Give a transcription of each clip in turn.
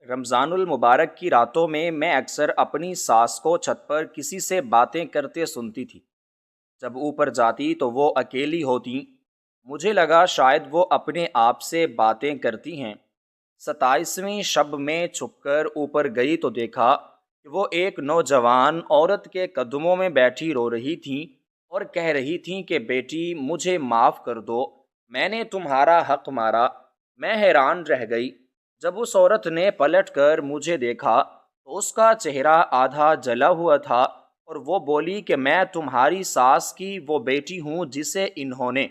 رمضان المبارک کی راتوں میں اکثر اپنی ساس کو چھت پر کسی سے باتیں کرتے سنتی تھی۔ جب اوپر جاتی تو وہ اکیلی ہوتی۔ مجھے لگا شاید وہ اپنے آپ سے باتیں کرتی ہیں۔ 27ویں شب میں چھپ کر اوپر گئی تو دیکھا کہ وہ ایک نوجوان عورت کے قدموں میں بیٹھی رو رہی تھیں اور کہہ رہی تھیں کہ بیٹی مجھے معاف کر دو، میں نے تمہارا حق مارا۔ میں حیران رہ گئی۔ جب اس عورت نے پلٹ کر مجھے دیکھا تو اس کا چہرہ آدھا جلا ہوا تھا اور وہ بولی کہ میں تمہاری ساس کی وہ بیٹی ہوں جسے انہوں نے۔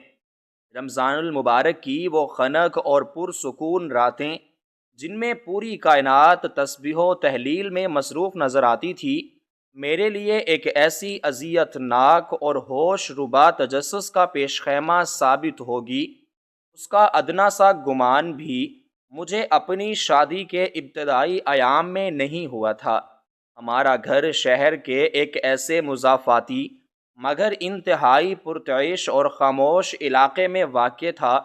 رمضان المبارک کی وہ خنک اور پرسکون راتیں جن میں پوری کائنات تسبیح و تحلیل میں مصروف نظر آتی تھی، میرے لیے ایک ایسی اذیت ناک اور ہوش ربا تجسس کا پیش خیمہ ثابت ہوگی۔ اس کا ادنا سا گمان بھی مجھے اپنی شادی کے ابتدائی ایام میں نہیں ہوا تھا۔ ہمارا گھر شہر کے ایک ایسے مضافاتی مگر انتہائی پرتعیش اور خاموش علاقے میں واقع تھا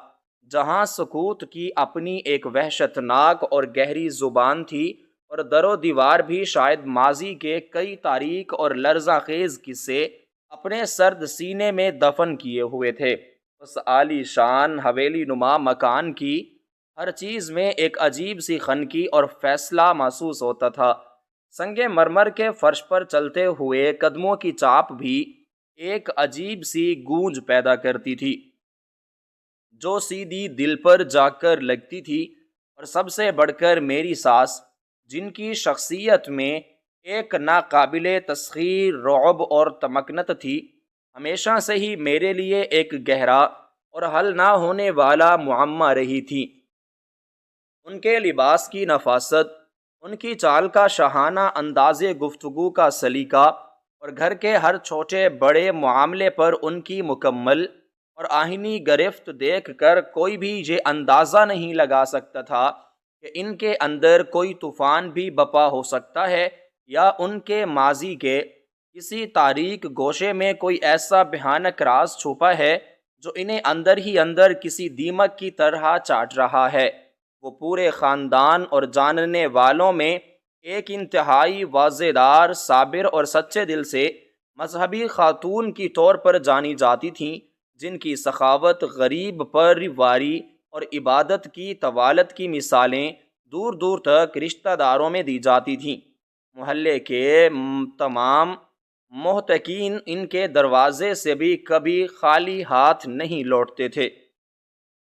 جہاں سکوت کی اپنی ایک وحشت ناک اور گہری زبان تھی، اور در و دیوار بھی شاید ماضی کے کئی تاریک اور لرزہ خیز قصے اپنے سرد سینے میں دفن کیے ہوئے تھے۔ اس عالی شان حویلی نما مکان کی ہر چیز میں ایک عجیب سی خنکی اور فیصلہ محسوس ہوتا تھا۔ سنگ مرمر کے فرش پر چلتے ہوئے قدموں کی چاپ بھی ایک عجیب سی گونج پیدا کرتی تھی جو سیدھی دل پر جا کر لگتی تھی۔ اور سب سے بڑھ کر میری ساس، جن کی شخصیت میں ایک ناقابل تسخیر رعب اور تمکنت تھی، ہمیشہ سے ہی میرے لیے ایک گہرا اور حل نہ ہونے والا معمہ رہی تھی۔ ان کے لباس کی نفاست، ان کی چال کا شاہانہ انداز گفتگو کا سلیقہ، اور گھر کے ہر چھوٹے بڑے معاملے پر ان کی مکمل اور آہنی گرفت دیکھ کر کوئی بھی یہ اندازہ نہیں لگا سکتا تھا کہ ان کے اندر کوئی طوفان بھی بپا ہو سکتا ہے، یا ان کے ماضی کے کسی تاریک گوشے میں کوئی ایسا بھیانک راز چھپا ہے جو انہیں اندر ہی اندر کسی دیمک کی طرح چاٹ رہا ہے۔ وہ پورے خاندان اور جاننے والوں میں ایک انتہائی واضح دار، صابر اور سچے دل سے مذہبی خاتون کی طور پر جانی جاتی تھیں، جن کی سخاوت، غریب پر واری اور عبادت کی طوالت کی مثالیں دور دور تک رشتہ داروں میں دی جاتی تھیں۔ محلے کے تمام محتکین ان کے دروازے سے بھی کبھی خالی ہاتھ نہیں لوٹتے تھے۔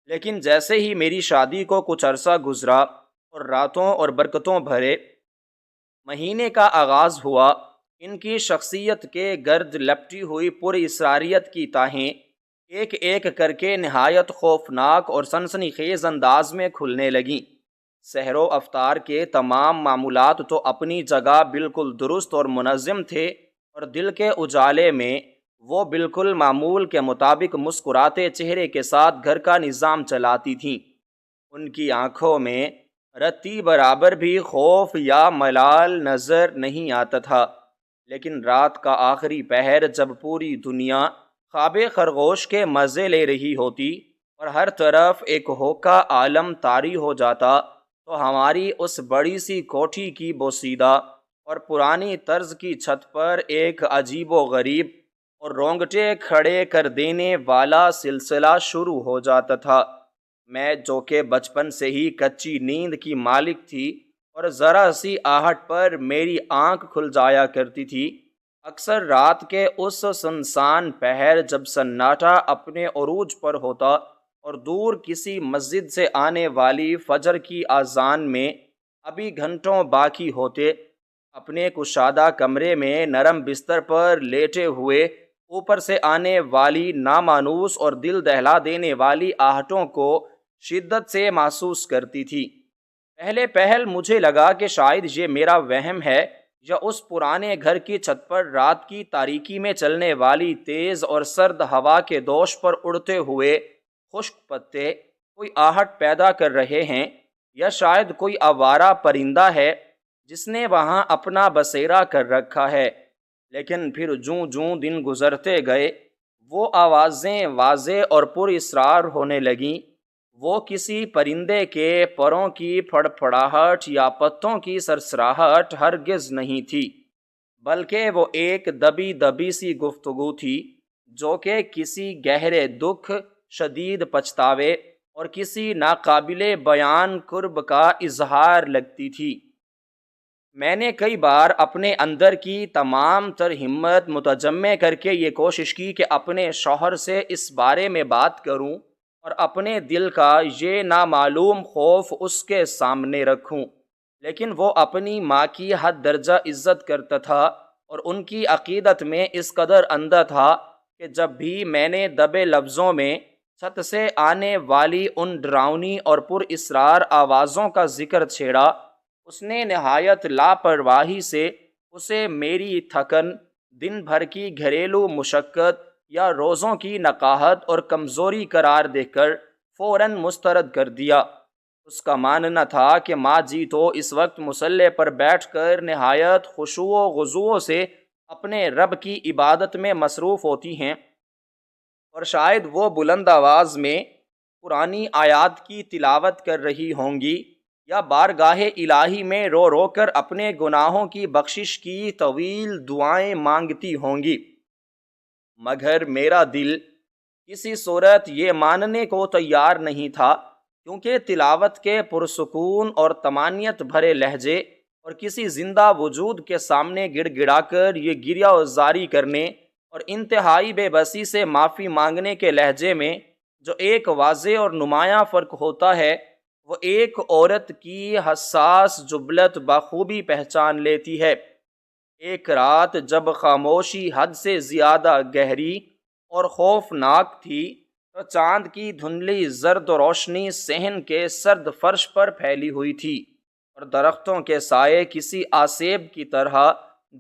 لیکن جیسے ہی میری شادی کو کچھ عرصہ گزرا اور راتوں اور برکتوں بھرے مہینے کا آغاز ہوا، ان کی شخصیت کے گرد لپٹی ہوئی پر اسراریت کی تاہیں ایک ایک کر کے نہایت خوفناک اور سنسنی خیز انداز میں کھلنے لگیں۔ سحر و افطار کے تمام معمولات تو اپنی جگہ بالکل درست اور منظم تھے، اور دل کے اجالے میں وہ بالکل معمول کے مطابق مسکراتے چہرے کے ساتھ گھر کا نظام چلاتی تھیں۔ ان کی آنکھوں میں رتی برابر بھی خوف یا ملال نظر نہیں آتا تھا۔ لیکن رات کا آخری پہر جب پوری دنیا خواب خرگوش کے مزے لے رہی ہوتی اور ہر طرف ایک ہوکا عالم طاری ہو جاتا، تو ہماری اس بڑی سی کوٹھی کی بوسیدہ اور پرانی طرز کی چھت پر ایک عجیب و غریب اور رونگٹے کھڑے کر دینے والا سلسلہ شروع ہو جاتا تھا۔ میں، جو کہ بچپن سے ہی کچی نیند کی مالک تھی اور ذرا سی آہٹ پر میری آنکھ کھل جایا کرتی تھی، اکثر رات کے اس سنسان پہر جب سناٹا اپنے عروج پر ہوتا اور دور کسی مسجد سے آنے والی فجر کی اذان میں ابھی گھنٹوں باقی ہوتے، اپنے کشادہ کمرے میں نرم بستر پر لیٹے ہوئے اوپر سے آنے والی نامانوس اور دل دہلا دینے والی آہٹوں کو شدت سے محسوس کرتی تھی۔ پہلے پہل مجھے لگا کہ شاید یہ میرا وہم ہے، یا اس پرانے گھر کی چھت پر رات کی تاریکی میں چلنے والی تیز اور سرد ہوا کے دوش پر اڑتے ہوئے خشک پتے کوئی آہٹ پیدا کر رہے ہیں، یا شاید کوئی آوارہ پرندہ ہے جس نے وہاں اپنا بسیرا کر رکھا ہے۔ لیکن پھر جوں جوں دن گزرتے گئے وہ آوازیں واضح اور پر اسرار ہونے لگیں۔ وہ کسی پرندے کے پروں کی پھڑپھڑاہٹ یا پتوں کی سرسراہٹ ہرگز نہیں تھی، بلکہ وہ ایک دبی دبی سی گفتگو تھی جو کہ کسی گہرے دکھ، شدید پچھتاوے اور کسی ناقابل بیان قرب کا اظہار لگتی تھی۔ میں نے کئی بار اپنے اندر کی تمام تر ہمت متجمع کر کے یہ کوشش کی کہ اپنے شوہر سے اس بارے میں بات کروں اور اپنے دل کا یہ نامعلوم خوف اس کے سامنے رکھوں، لیکن وہ اپنی ماں کی حد درجہ عزت کرتا تھا اور ان کی عقیدت میں اس قدر اندھا تھا کہ جب بھی میں نے دبے لفظوں میں چھت سے آنے والی ان ڈراؤنی اور پر اسرار آوازوں کا ذکر چھیڑا، اس نے نہایت لاپرواہی سے اسے میری تھکن، دن بھر کی گھریلو مشقت یا روزوں کی نقاہت اور کمزوری قرار دے کر فوراً مسترد کر دیا۔ اس کا ماننا تھا کہ ماں جی تو اس وقت مصلے پر بیٹھ کر نہایت خشوع و خضوع سے اپنے رب کی عبادت میں مصروف ہوتی ہیں، اور شاید وہ بلند آواز میں پرانی آیات کی تلاوت کر رہی ہوں گی یا بارگاہ الہی میں رو رو کر اپنے گناہوں کی بخشش کی طویل دعائیں مانگتی ہوں گی، مگر میرا دل کسی صورت یہ ماننے کو تیار نہیں تھا، کیونکہ تلاوت کے پرسکون اور طمانینت بھرے لہجے اور کسی زندہ وجود کے سامنے گڑ گڑا کر یہ گریہ زاری کرنے اور انتہائی بے بسی سے معافی مانگنے کے لہجے میں جو ایک واضح اور نمایاں فرق ہوتا ہے، وہ ایک عورت کی حساس جبلت بخوبی پہچان لیتی ہے۔ ایک رات جب خاموشی حد سے زیادہ گہری اور خوفناک تھی تو چاند کی دھندلی زرد روشنی صحن کے سرد فرش پر پھیلی ہوئی تھی اور درختوں کے سائے کسی آسیب کی طرح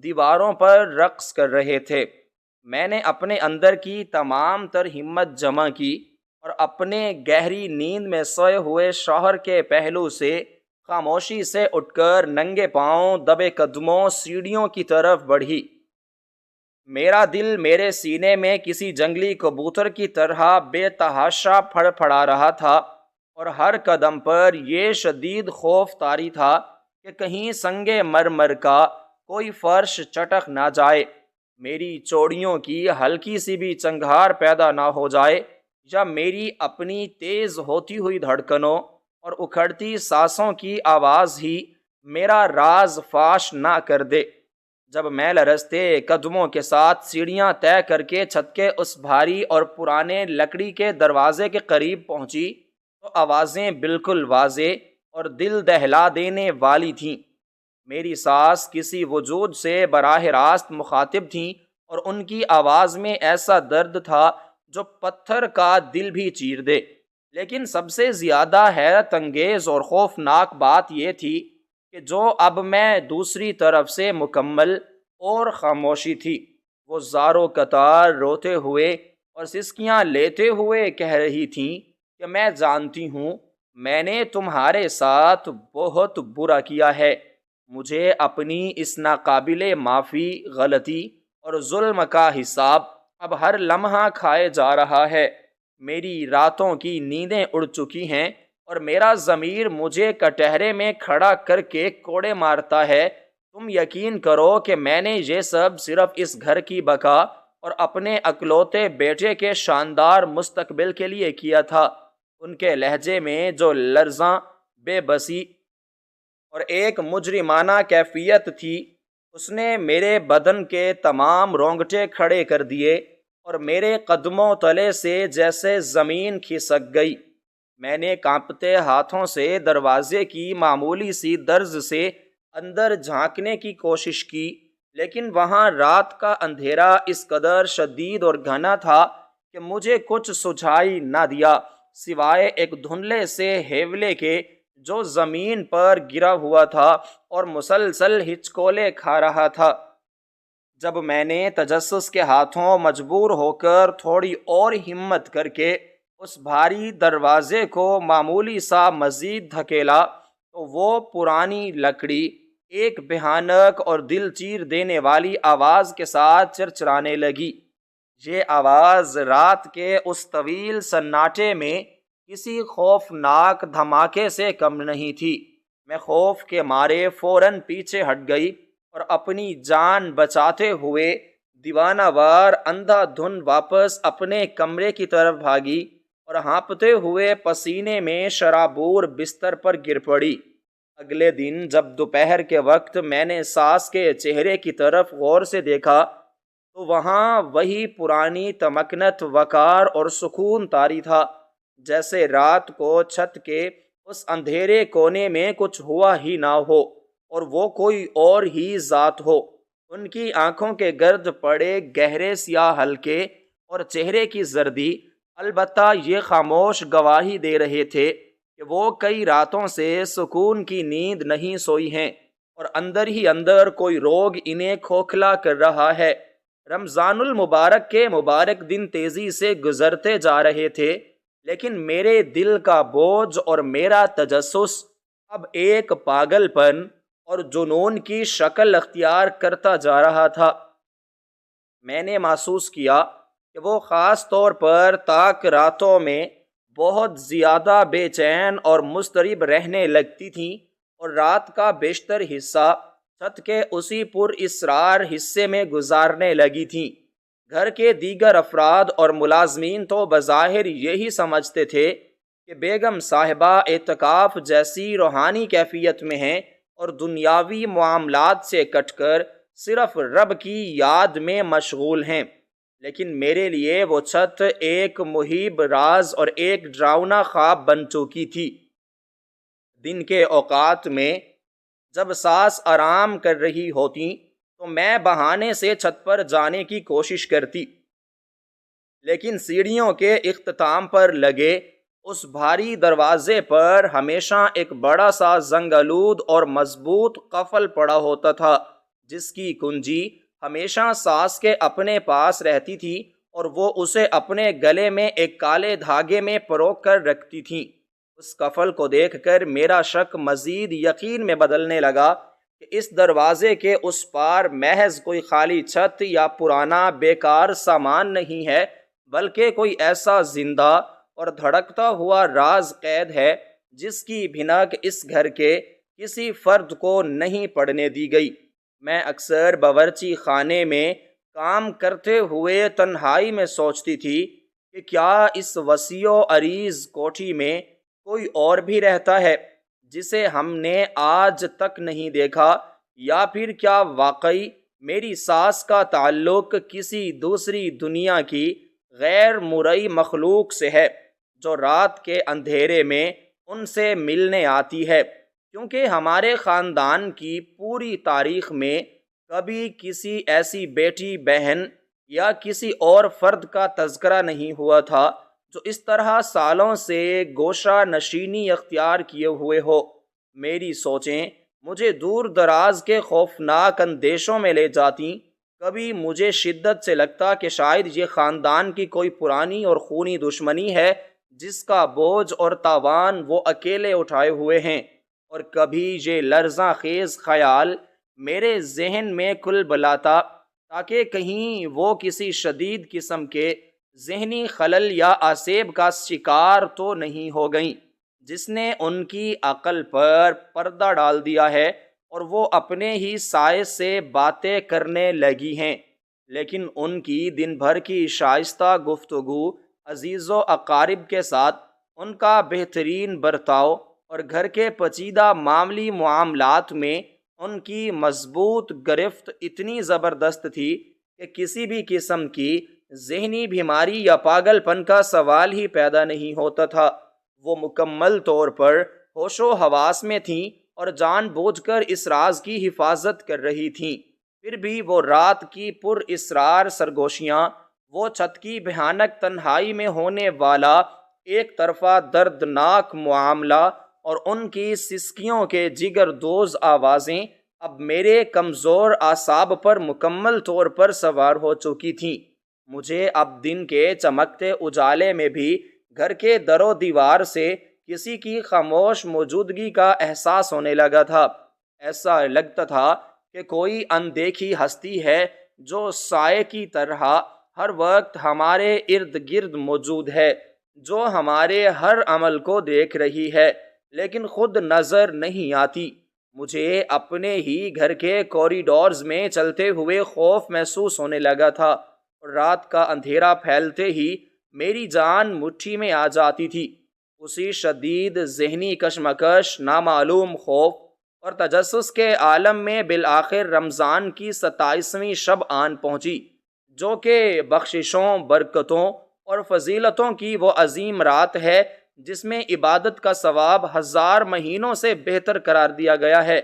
دیواروں پر رقص کر رہے تھے۔ میں نے اپنے اندر کی تمام تر ہمت جمع کی اور اپنے گہری نیند میں سوئے ہوئے شوہر کے پہلو سے خاموشی سے اٹھ کر ننگے پاؤں دبے قدموں سیڑھیوں کی طرف بڑھی۔ میرا دل میرے سینے میں کسی جنگلی کبوتر کی طرح بے تحاشا پھڑ پھڑا رہا تھا، اور ہر قدم پر یہ شدید خوف طاری تھا کہ کہیں سنگ مرمر کا کوئی فرش چٹک نہ جائے، میری چوڑیوں کی ہلکی سی بھی چنگھار پیدا نہ ہو جائے، یا میری اپنی تیز ہوتی ہوئی دھڑکنوں اور اکھڑتی سانسوں کی آواز ہی میرا راز فاش نہ کر دے۔ جب میں لرزتے قدموں کے ساتھ سیڑھیاں طے کر کے چھت کے اس بھاری اور پرانے لکڑی کے دروازے کے قریب پہنچی تو آوازیں بالکل واضح اور دل دہلا دینے والی تھیں۔ میری ساس کسی وجود سے براہ راست مخاطب تھیں اور ان کی آواز میں ایسا درد تھا جو پتھر کا دل بھی چیر دے، لیکن سب سے زیادہ حیرت انگیز اور خوفناک بات یہ تھی کہ جو اب میں دوسری طرف سے مکمل اور خاموشی تھی، وہ زارو قطار روتے ہوئے اور سسکیاں لیتے ہوئے کہہ رہی تھیں کہ میں جانتی ہوں میں نے تمہارے ساتھ بہت برا کیا ہے، مجھے اپنی اس ناقابل معافی غلطی اور ظلم کا حساب اب ہر لمحہ کھائے جا رہا ہے، میری راتوں کی نیندیں اڑ چکی ہیں اور میرا ضمیر مجھے کٹہرے میں کھڑا کر کے کوڑے مارتا ہے۔ تم یقین کرو کہ میں نے یہ سب صرف اس گھر کی بقا اور اپنے اکلوتے بیٹے کے شاندار مستقبل کے لیے کیا تھا۔ ان کے لہجے میں جو لرزاں، بے بسی اور ایک مجرمانہ کیفیت تھی، اس نے میرے بدن کے تمام رونگٹے کھڑے کر دیے اور میرے قدموں تلے سے جیسے زمین کھسک گئی۔ میں نے کانپتے ہاتھوں سے دروازے کی معمولی سی درز سے اندر جھانکنے کی کوشش کی، لیکن وہاں رات کا اندھیرا اس قدر شدید اور گھنا تھا کہ مجھے کچھ سجھائی نہ دیا سوائے ایک دھندلے سے ہیولے کے جو زمین پر گرا ہوا تھا اور مسلسل ہچکولے کھا رہا تھا۔ جب میں نے تجسس کے ہاتھوں مجبور ہو کر تھوڑی اور ہمت کر کے اس بھاری دروازے کو معمولی سا مزید دھکیلا تو وہ پرانی لکڑی ایک بھیانک اور دل چیر دینے والی آواز کے ساتھ چرچرانے لگی۔ یہ آواز رات کے اس طویل سناٹے میں کسی خوفناک دھماکے سے کم نہیں تھی۔ میں خوف کے مارے فوراً پیچھے ہٹ گئی اور اپنی جان بچاتے ہوئے دیوانہ وار اندھا دھند واپس اپنے کمرے کی طرف بھاگی اور ہانپتے ہوئے پسینے میں شرابور بستر پر گر پڑی۔ اگلے دن جب دوپہر کے وقت میں نے ساس کے چہرے کی طرف غور سے دیکھا تو وہاں وہی پرانی تمکنت، وقار اور سکون طاری تھا، جیسے رات کو چھت کے اس اندھیرے کونے میں کچھ ہوا ہی نہ ہو اور وہ کوئی اور ہی ذات ہو۔ ان کی آنکھوں کے گرد پڑے گہرے سیاہ حلقے اور چہرے کی زردی البتہ یہ خاموش گواہی دے رہے تھے کہ وہ کئی راتوں سے سکون کی نیند نہیں سوئی ہیں اور اندر ہی اندر کوئی روگ انہیں کھوکھلا کر رہا ہے۔ رمضان المبارک کے مبارک دن تیزی سے گزرتے جا رہے تھے، لیکن میرے دل کا بوجھ اور میرا تجسس اب ایک پاگل پن اور جنون کی شکل اختیار کرتا جا رہا تھا۔ میں نے محسوس کیا کہ وہ خاص طور پر تاک راتوں میں بہت زیادہ بے چین اور مضطرب رہنے لگتی تھیں اور رات کا بیشتر حصہ چھت کے اسی پر اسرار حصے میں گزارنے لگی تھیں۔ گھر کے دیگر افراد اور ملازمین تو بظاہر یہی سمجھتے تھے کہ بیگم صاحبہ اعتکاف جیسی روحانی کیفیت میں ہیں اور دنیاوی معاملات سے کٹ کر صرف رب کی یاد میں مشغول ہیں، لیکن میرے لیے وہ چھت ایک محیب راز اور ایک ڈراؤنا خواب بن چکی تھی۔ دن کے اوقات میں جب ساس آرام کر رہی ہوتی تو میں بہانے سے چھت پر جانے کی کوشش کرتی، لیکن سیڑھیوں کے اختتام پر لگے اس بھاری دروازے پر ہمیشہ ایک بڑا سا زنگ آلود اور مضبوط قفل پڑا ہوتا تھا، جس کی کنجی ہمیشہ ساس کے اپنے پاس رہتی تھی اور وہ اسے اپنے گلے میں ایک کالے دھاگے میں پرو کر رکھتی تھیں۔ اس قفل کو دیکھ کر میرا شک مزید یقین میں بدلنے لگا کہ اس دروازے کے اس پار محض کوئی خالی چھت یا پرانا بیکار سامان نہیں ہے، بلکہ کوئی ایسا زندہ اور دھڑکتا ہوا راز قید ہے جس کی بھنک اس گھر کے کسی فرد کو نہیں پڑنے دی گئی۔ میں اکثر باورچی خانے میں کام کرتے ہوئے تنہائی میں سوچتی تھی کہ کیا اس وسیع و عریض کوٹھی میں کوئی اور بھی رہتا ہے جسے ہم نے آج تک نہیں دیکھا، یا پھر کیا واقعی میری ساس کا تعلق کسی دوسری دنیا کی غیر مرئی مخلوق سے ہے جو رات کے اندھیرے میں ان سے ملنے آتی ہے، کیونکہ ہمارے خاندان کی پوری تاریخ میں کبھی کسی ایسی بیٹی، بہن یا کسی اور فرد کا تذکرہ نہیں ہوا تھا جو اس طرح سالوں سے گوشہ نشینی اختیار کیے ہوئے ہو۔ میری سوچیں مجھے دور دراز کے خوفناک اندیشوں میں لے جاتی۔ کبھی مجھے شدت سے لگتا کہ شاید یہ خاندان کی کوئی پرانی اور خونی دشمنی ہے جس کا بوجھ اور تاوان وہ اکیلے اٹھائے ہوئے ہیں، اور کبھی یہ لرزاں خیز خیال میرے ذہن میں کھل بلاتا تاکہ کہیں وہ کسی شدید قسم کے ذہنی خلل یا آسیب کا شکار تو نہیں ہو گئیں جس نے ان کی عقل پر پردہ ڈال دیا ہے اور وہ اپنے ہی سائے سے باتیں کرنے لگی ہیں۔ لیکن ان کی دن بھر کی شائستہ گفتگو، عزیز و اقارب کے ساتھ ان کا بہترین برتاؤ اور گھر کے پیچیدہ معاملی معاملات میں ان کی مضبوط گرفت اتنی زبردست تھی کہ کسی بھی قسم کی ذہنی بیماری یا پاگل پن کا سوال ہی پیدا نہیں ہوتا تھا۔ وہ مکمل طور پر ہوش و حواس میں تھیں اور جان بوجھ کر اس راز کی حفاظت کر رہی تھیں، پھر بھی وہ رات کی پر اسرار سرگوشیاں، وہ چھت کی بھیانک تنہائی میں ہونے والا ایک طرفہ دردناک معاملہ اور ان کی سسکیوں کے جگر دوز آوازیں اب میرے کمزور اعصاب پر مکمل طور پر سوار ہو چکی تھیں۔ مجھے اب دن کے چمکتے اجالے میں بھی گھر کے در و دیوار سے کسی کی خاموش موجودگی کا احساس ہونے لگا تھا۔ ایسا لگتا تھا کہ کوئی اندیکھی ہستی ہے جو سائے کی طرح ہر وقت ہمارے ارد گرد موجود ہے، جو ہمارے ہر عمل کو دیکھ رہی ہے لیکن خود نظر نہیں آتی۔ مجھے اپنے ہی گھر کے کوریڈورز میں چلتے ہوئے خوف محسوس ہونے لگا تھا، اور رات کا اندھیرا پھیلتے ہی میری جان مٹھی میں آ جاتی تھی۔ اسی شدید ذہنی کشمکش، نامعلوم خوف اور تجسس کے عالم میں بالآخر رمضان کی 27ویں شب آن پہنچی، جو کہ بخششوں، برکتوں اور فضیلتوں کی وہ عظیم رات ہے جس میں عبادت کا ثواب 1000 مہینوں سے بہتر قرار دیا گیا ہے۔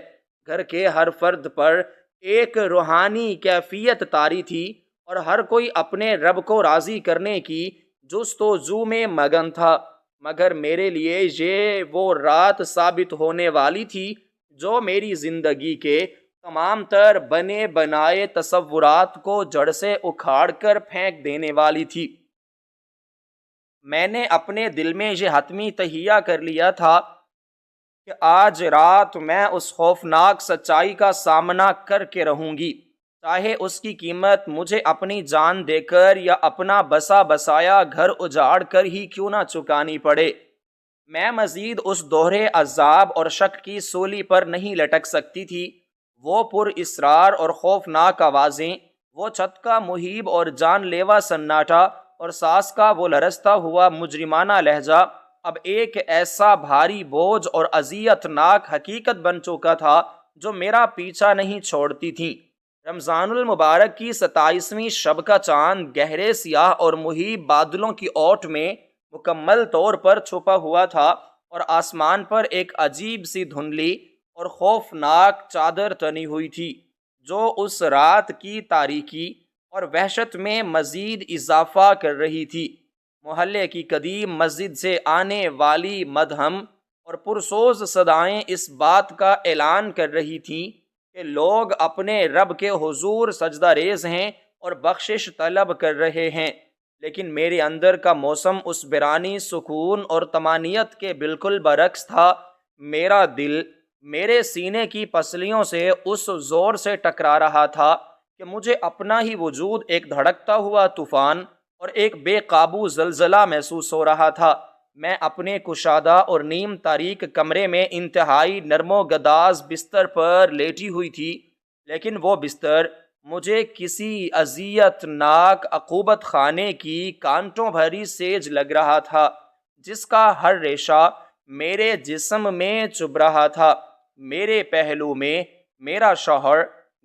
گھر کے ہر فرد پر ایک روحانی کیفیت طاری تھی، اور ہر کوئی اپنے رب کو راضی کرنے کی جستجو میں مگن تھا، مگر میرے لیے یہ وہ رات ثابت ہونے والی تھی جو میری زندگی کے تمام تر بنے بنائے تصورات کو جڑ سے اکھاڑ کر پھینک دینے والی تھی۔ میں نے اپنے دل میں یہ حتمی تہیہ کر لیا تھا کہ آج رات میں اس خوفناک سچائی کا سامنا کر کے رہوں گی، چاہے اس کی قیمت مجھے اپنی جان دے کر یا اپنا بسا بسایا گھر اجاڑ کر ہی کیوں نہ چکانی پڑے۔ میں مزید اس دوہرے عذاب اور شک کی سولی پر نہیں لٹک سکتی تھی۔ وہ پر اسرار اور خوفناک آوازیں، وہ چھت کا مہیب اور جان لیوا سناٹا، اور ساس کا وہ لرزتا ہوا مجرمانہ لہجہ اب ایک ایسا بھاری بوجھ اور اذیت ناک حقیقت بن چکا تھا جو میرا پیچھا نہیں چھوڑتی تھی۔ رمضان المبارک کی 27ویں شب کا چاند گہرے سیاہ اور مہیب بادلوں کی اوٹ میں مکمل طور پر چھپا ہوا تھا، اور آسمان پر ایک عجیب سی دھندلی اور خوفناک چادر تنی ہوئی تھی جو اس رات کی تاریکی اور وحشت میں مزید اضافہ کر رہی تھی۔ محلے کی قدیم مسجد سے آنے والی مدھم اور پرسوز صدائیں اس بات کا اعلان کر رہی تھیں کہ لوگ اپنے رب کے حضور سجدہ ریز ہیں اور بخشش طلب کر رہے ہیں، لیکن میرے اندر کا موسم اس برانی سکون اور طمانینت کے بالکل برعکس تھا۔ میرا دل میرے سینے کی پسلیوں سے اس زور سے ٹکرا رہا تھا کہ مجھے اپنا ہی وجود ایک دھڑکتا ہوا طوفان اور ایک بے قابو زلزلہ محسوس ہو رہا تھا۔ میں اپنے کشادہ اور نیم تاریک کمرے میں انتہائی نرم و گداز بستر پر لیٹی ہوئی تھی، لیکن وہ بستر مجھے کسی اذیت ناک عقوبت خانے کی کانٹوں بھری سیج لگ رہا تھا جس کا ہر ریشہ میرے جسم میں چبھ رہا تھا۔ میرے پہلو میں میرا شوہر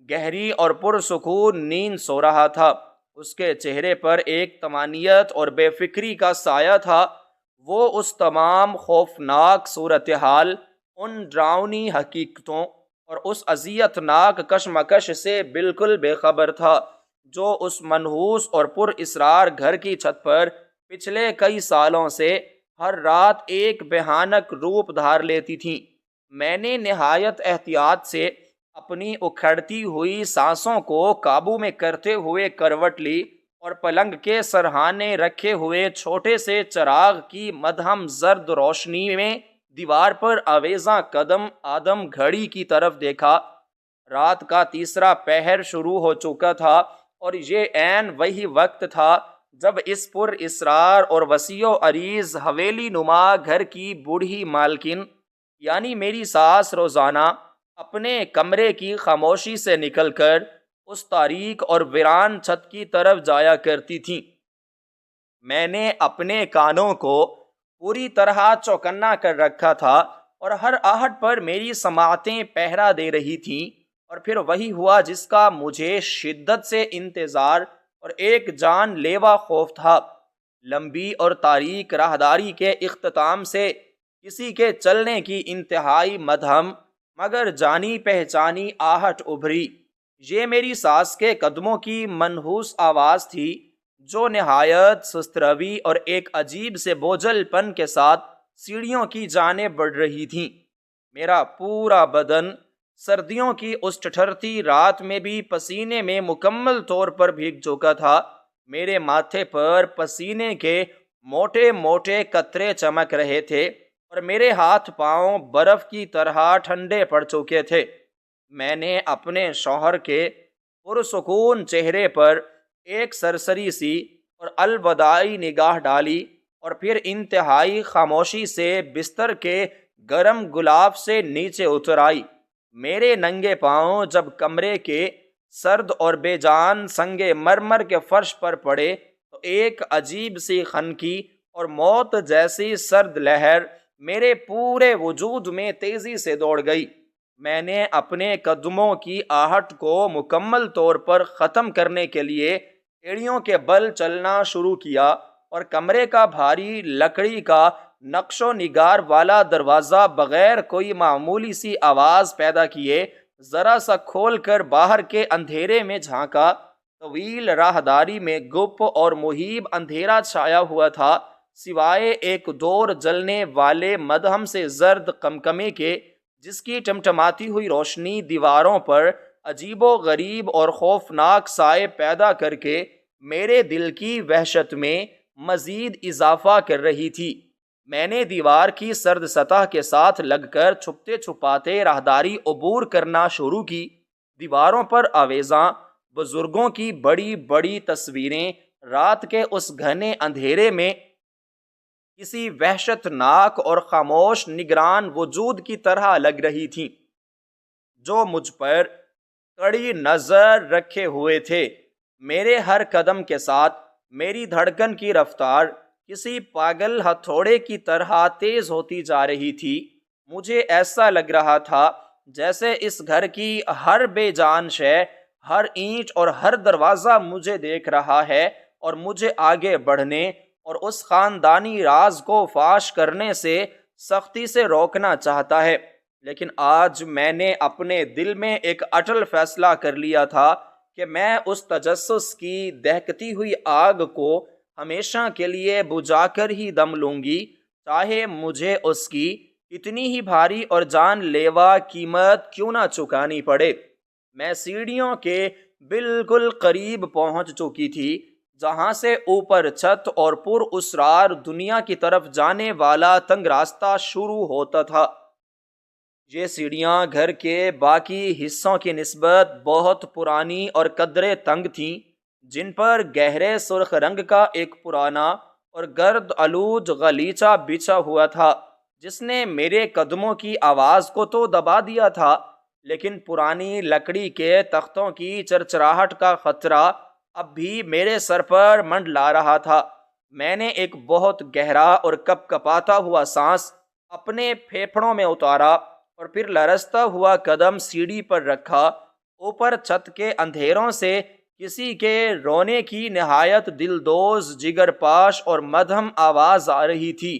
گہری اور پرسکون نیند سو رہا تھا۔ اس کے چہرے پر ایک طمانینت اور بے فکری کا سایہ تھا۔ وہ اس تمام خوفناک صورتحال، ان ڈراؤنی حقیقتوں اور اس اذیت ناک کشمکش سے بالکل بے خبر تھا جو اس منحوس اور پر اسرار گھر کی چھت پر پچھلے کئی سالوں سے ہر رات ایک بھیانک روپ دھار لیتی تھیں۔ میں نے نہایت احتیاط سے اپنی اکھڑتی ہوئی سانسوں کو قابو میں کرتے ہوئے کروٹ لی، اور پلنگ کے سرہانے رکھے ہوئے چھوٹے سے چراغ کی مدھم زرد روشنی میں دیوار پر آویزاں قدم آدم گھڑی کی طرف دیکھا۔ رات کا تیسرا پہر شروع ہو چکا تھا، اور یہ عین وہی وقت تھا جب اس پر اسرار اور وسیع و عریض حویلی نما گھر کی بوڑھی مالکن یعنی میری ساس روزانہ اپنے کمرے کی خاموشی سے نکل کر اس تاریک اور ویران چھت کی طرف جایا کرتی تھیں۔ میں نے اپنے کانوں کو پوری طرح چوکنا کر رکھا تھا، اور ہر آہٹ پر میری سماعتیں پہرا دے رہی تھیں، اور پھر وہی ہوا جس کا مجھے شدت سے انتظار اور ایک جان لیوا خوف تھا۔ لمبی اور تاریک راہداری کے اختتام سے کسی کے چلنے کی انتہائی مدھم مگر جانی پہچانی آہٹ ابھری۔ یہ میری ساس کے قدموں کی منحوس آواز تھی جو نہایت سست روی اور ایک عجیب سے بوجھل پن کے ساتھ سیڑھیوں کی جانب بڑھ رہی تھیں۔ میرا پورا بدن سردیوں کی اس ٹھٹھرتی رات میں بھی پسینے میں مکمل طور پر بھیگ چکا تھا۔ میرے ماتھے پر پسینے کے موٹے موٹے قطرے چمک رہے تھے، اور میرے ہاتھ پاؤں برف کی طرح ٹھنڈے پڑ چکے تھے۔ میں نے اپنے شوہر کے پرسکون چہرے پر ایک سرسری سی اور الوداعی نگاہ ڈالی، اور پھر انتہائی خاموشی سے بستر کے گرم گلاب سے نیچے اتر آئی۔ میرے ننگے پاؤں جب کمرے کے سرد اور بے جان سنگ مرمر کے فرش پر پڑے تو ایک عجیب سی خنکی اور موت جیسی سرد لہر میرے پورے وجود میں تیزی سے دوڑ گئی۔ میں نے اپنے قدموں کی آہٹ کو مکمل طور پر ختم کرنے کے لیے ایڑیوں کے بل چلنا شروع کیا اور کمرے کا بھاری لکڑی کا نقش و نگار والا دروازہ بغیر کوئی معمولی سی آواز پیدا کیے ذرا سا کھول کر باہر کے اندھیرے میں جھانکا۔ طویل راہداری میں گپ اور مہیب اندھیرا چھایا ہوا تھا، سوائے ایک دور جلنے والے مدھم سے زرد قمقمے کے، جس کی ٹمٹماتی ہوئی روشنی دیواروں پر عجیب و غریب اور خوفناک سائے پیدا کر کے میرے دل کی وحشت میں مزید اضافہ کر رہی تھی۔ میں نے دیوار کی سرد سطح کے ساتھ لگ کر چھپتے چھپاتے راہداری عبور کرنا شروع کی۔ دیواروں پر آویزاں بزرگوں کی بڑی بڑی تصویریں رات کے اس گھنے اندھیرے میں کسی وحشت ناک اور خاموش نگران وجود کی طرح لگ رہی تھیں، جو مجھ پر کڑی نظر رکھے ہوئے تھے۔ میرے ہر قدم کے ساتھ میری دھڑکن کی رفتار کسی پاگل ہتھوڑے کی طرح تیز ہوتی جا رہی تھی۔ مجھے ایسا لگ رہا تھا جیسے اس گھر کی ہر بے جان شے، ہر اینٹ اور ہر دروازہ مجھے دیکھ رہا ہے اور مجھے آگے بڑھنے اور اس خاندانی راز کو فاش کرنے سے سختی سے روکنا چاہتا ہے۔ لیکن آج میں نے اپنے دل میں ایک اٹل فیصلہ کر لیا تھا کہ میں اس تجسس کی دہکتی ہوئی آگ کو ہمیشہ کے لیے بجھا کر ہی دم لوں گی، چاہے مجھے اس کی اتنی ہی بھاری اور جان لیوا قیمت کیوں نہ چکانی پڑے۔ میں سیڑھیوں کے بالکل قریب پہنچ چکی تھی، جہاں سے اوپر چھت اور پر اسرار دنیا کی طرف جانے والا تنگ راستہ شروع ہوتا تھا۔ یہ سیڑھیاں گھر کے باقی حصوں کی نسبت بہت پرانی اور قدرے تنگ تھیں، جن پر گہرے سرخ رنگ کا ایک پرانا اور گرد آلود غلیچہ بچھا ہوا تھا، جس نے میرے قدموں کی آواز کو تو دبا دیا تھا، لیکن پرانی لکڑی کے تختوں کی چرچراہٹ کا خطرہ اب بھی میرے سر پر منڈلا رہا تھا۔ میں نے ایک بہت گہرا اور کپ کپاتا ہوا سانس اپنے پھیپھڑوں میں اتارا اور پھر لرزتا ہوا قدم سیڑھی پر رکھا۔ اوپر چھت کے اندھیروں سے کسی کے رونے کی نہایت دلدوز، جگر پاش اور مدھم آواز آ رہی تھی۔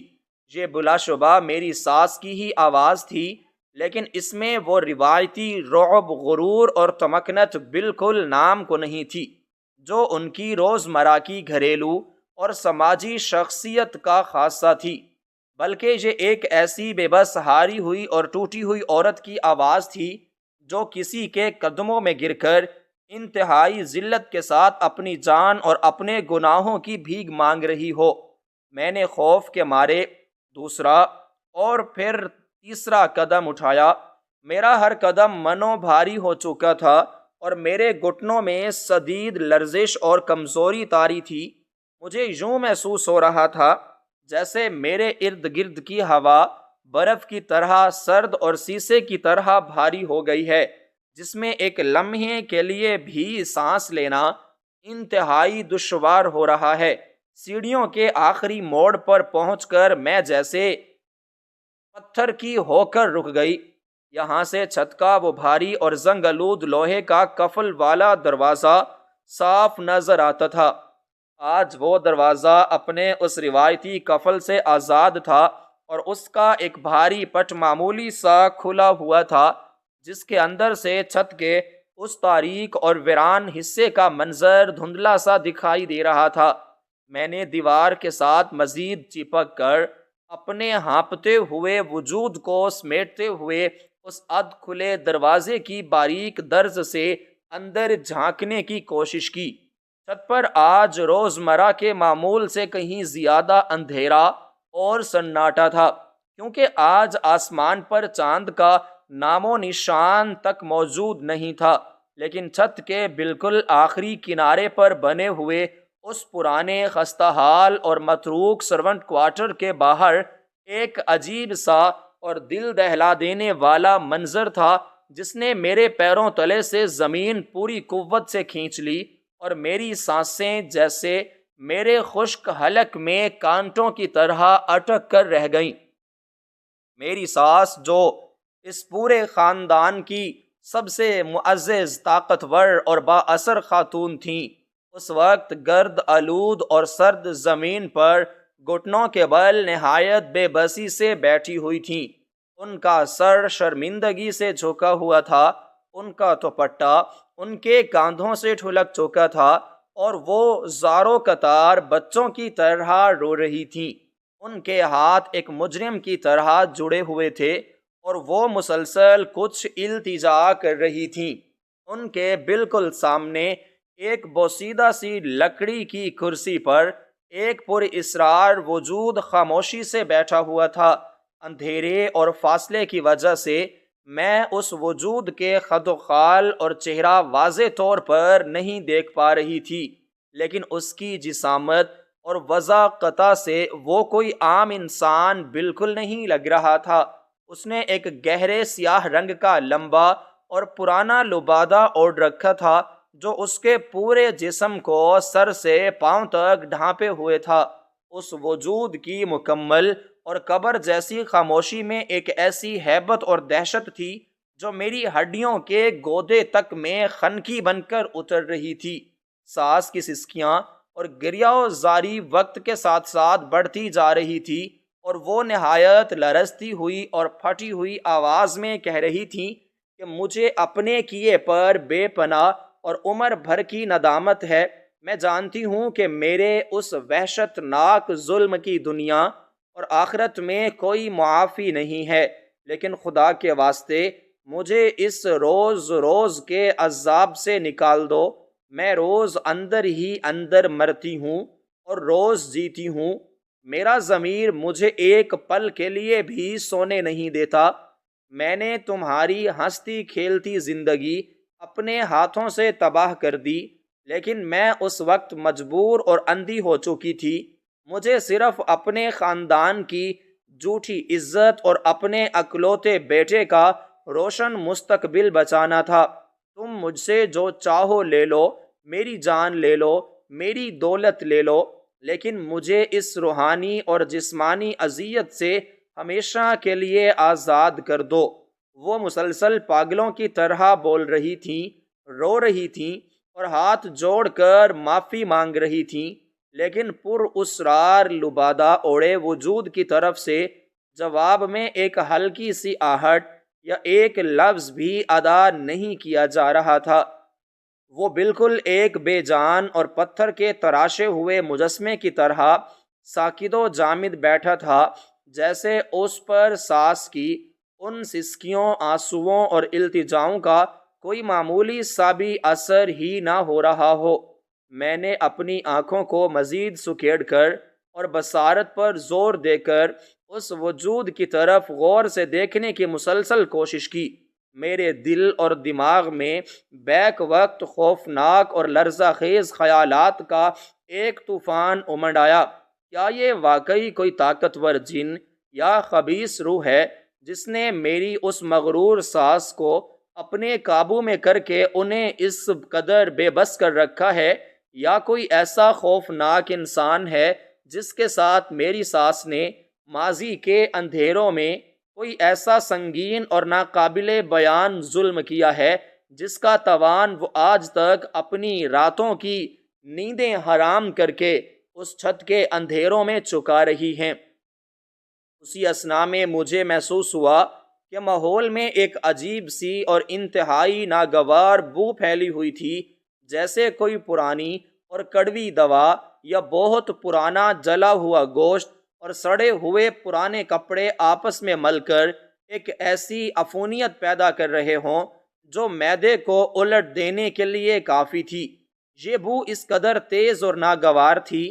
یہ بلا شبہ میری ساس کی ہی آواز تھی، لیکن اس میں وہ روایتی رعب، غرور اور تمکنت بالکل نام کو نہیں تھی جو ان کی روزمرہ کی گھریلو اور سماجی شخصیت کا خاصہ تھی، بلکہ یہ ایک ایسی بے بس ہاری ہوئی اور ٹوٹی ہوئی عورت کی آواز تھی جو کسی کے قدموں میں گر کر انتہائی ذلت کے ساتھ اپنی جان اور اپنے گناہوں کی بھیک مانگ رہی ہو۔ میں نے خوف کے مارے دوسرا اور پھر تیسرا قدم اٹھایا۔ میرا ہر قدم منو بھاری ہو چکا تھا اور میرے گھٹنوں میں شدید لرزش اور کمزوری طاری تھی۔ مجھے یوں محسوس ہو رہا تھا جیسے میرے ارد گرد کی ہوا برف کی طرح سرد اور سیسے کی طرح بھاری ہو گئی ہے، جس میں ایک لمحے کے لیے بھی سانس لینا انتہائی دشوار ہو رہا ہے۔ سیڑھیوں کے آخری موڑ پر پہنچ کر میں جیسے پتھر کی ہو کر رک گئی۔ یہاں سے چھت کا وہ بھاری اور زنگ آلود لوہے کا قفل والا دروازہ صاف نظر آتا تھا۔ آج وہ دروازہ اپنے اس روایتی قفل سے آزاد تھا اور اس کا ایک بھاری پٹ معمولی سا کھلا ہوا تھا، جس کے اندر سے چھت کے اس تاریک اور ویران حصے کا منظر دھندلا سا دکھائی دے رہا تھا۔ میں نے دیوار کے ساتھ مزید چپک کر اپنے ہانپتے ہوئے وجود کو سمیٹتے ہوئے اس ادھ کھلے دروازے کی باریک درز سے اندر جھانکنے کی کوشش کی۔ چھت پر آج روزمرہ کے معمول سے کہیں زیادہ اندھیرا اور سناٹا تھا، کیونکہ آج آسمان پر چاند کا نام و نشان تک موجود نہیں تھا، لیکن چھت کے بالکل آخری کنارے پر بنے ہوئے اس پرانے خستہ حال اور متروک سرونٹ کوارٹر کے باہر ایک عجیب سا اور دل دہلا دینے والا منظر تھا جس نے میرے پیروں تلے سے زمین پوری قوت سے کھینچ لی، اور میری سانسیں جیسے میرے خشک حلق میں کانٹوں کی طرح اٹک کر رہ گئیں۔ میری ساس جو اس پورے خاندان کی سب سے معزز، طاقتور اور با اثر خاتون تھیں، اس وقت گرد آلود اور سرد زمین پر گھٹنوں کے بل نہایت بے بسی سے بیٹھی ہوئی تھیں۔ ان کا سر شرمندگی سے جھکا ہوا تھا، ان کا دوپٹہ ان کے کاندھوں سے ٹھلک چکا تھا، اور وہ زاروں قطار بچوں کی طرح رو رہی تھیں۔ ان کے ہاتھ ایک مجرم کی طرح جڑے ہوئے تھے اور وہ مسلسل کچھ التجا کر رہی تھیں۔ ان کے بالکل سامنے ایک بوسیدہ سی لکڑی کی کرسی پر ایک پر اسرار وجود خاموشی سے بیٹھا ہوا تھا۔ اندھیرے اور فاصلے کی وجہ سے میں اس وجود کے خد و خال اور چہرہ واضح طور پر نہیں دیکھ پا رہی تھی، لیکن اس کی جسامت اور وضاقتہ سے وہ کوئی عام انسان بالکل نہیں لگ رہا تھا۔ اس نے ایک گہرے سیاہ رنگ کا لمبا اور پرانا لبادہ اوڑھ رکھا تھا جو اس کے پورے جسم کو سر سے پاؤں تک ڈھانپے ہوئے تھا۔ اس وجود کی مکمل اور قبر جیسی خاموشی میں ایک ایسی ہیبت اور دہشت تھی جو میری ہڈیوں کے گودے تک میں خنکی بن کر اتر رہی تھی۔ سانس کی سسکیاں اور گریہ زاری وقت کے ساتھ ساتھ بڑھتی جا رہی تھی، اور وہ نہایت لرزتی ہوئی اور پھٹی ہوئی آواز میں کہہ رہی تھی کہ مجھے اپنے کیے پر بے پناہ اور عمر بھر کی ندامت ہے۔ میں جانتی ہوں کہ میرے اس وحشت ناک ظلم کی دنیا اور آخرت میں کوئی معافی نہیں ہے، لیکن خدا کے واسطے مجھے اس روز روز کے عذاب سے نکال دو۔ میں روز اندر ہی اندر مرتی ہوں اور روز جیتی ہوں۔ میرا ضمیر مجھے ایک پل کے لیے بھی سونے نہیں دیتا۔ میں نے تمہاری ہنستی کھیلتی زندگی اپنے ہاتھوں سے تباہ کر دی، لیکن میں اس وقت مجبور اور اندھی ہو چکی تھی۔ مجھے صرف اپنے خاندان کی جھوٹی عزت اور اپنے اکلوتے بیٹے کا روشن مستقبل بچانا تھا۔ تم مجھ سے جو چاہو لے لو، میری جان لے لو، میری دولت لے لو، لیکن مجھے اس روحانی اور جسمانی اذیت سے ہمیشہ کے لیے آزاد کر دو۔ وہ مسلسل پاگلوں کی طرح بول رہی تھیں، رو رہی تھیں اور ہاتھ جوڑ کر معافی مانگ رہی تھیں، لیکن پر اسرار لبادہ اوڑے وجود کی طرف سے جواب میں ایک ہلکی سی آہٹ یا ایک لفظ بھی ادا نہیں کیا جا رہا تھا۔ وہ بالکل ایک بے جان اور پتھر کے تراشے ہوئے مجسمے کی طرح ساکت و جامد بیٹھا تھا، جیسے اس پر سانس کی ان سسکیوں، آنسوؤں اور التجاؤں کا کوئی معمولی سا بھی اثر ہی نہ ہو رہا ہو۔ میں نے اپنی آنکھوں کو مزید سکیڑ کر اور بصارت پر زور دے کر اس وجود کی طرف غور سے دیکھنے کی مسلسل کوشش کی۔ میرے دل اور دماغ میں بیک وقت خوفناک اور لرزہ خیز خیالات کا ایک طوفان امڈ آیا۔ کیا یہ واقعی کوئی طاقتور جن یا خبیث روح ہے جس نے میری اس مغرور ساس کو اپنے قابو میں کر کے انہیں اس قدر بے بس کر رکھا ہے، یا کوئی ایسا خوفناک انسان ہے جس کے ساتھ میری ساس نے ماضی کے اندھیروں میں کوئی ایسا سنگین اور ناقابل بیان ظلم کیا ہے جس کا توان وہ آج تک اپنی راتوں کی نیندیں حرام کر کے اس چھت کے اندھیروں میں چکا رہی ہیں۔ اسی اثنا میں مجھے محسوس ہوا کہ ماحول میں ایک عجیب سی اور انتہائی ناگوار بو پھیلی ہوئی تھی، جیسے کوئی پرانی اور کڑوی دوا یا بہت پرانا جلا ہوا گوشت اور سڑے ہوئے پرانے کپڑے آپس میں مل کر ایک ایسی عفونیت پیدا کر رہے ہوں جو معدے کو الٹ دینے کے لیے کافی تھی۔ یہ بو اس قدر تیز اور ناگوار تھی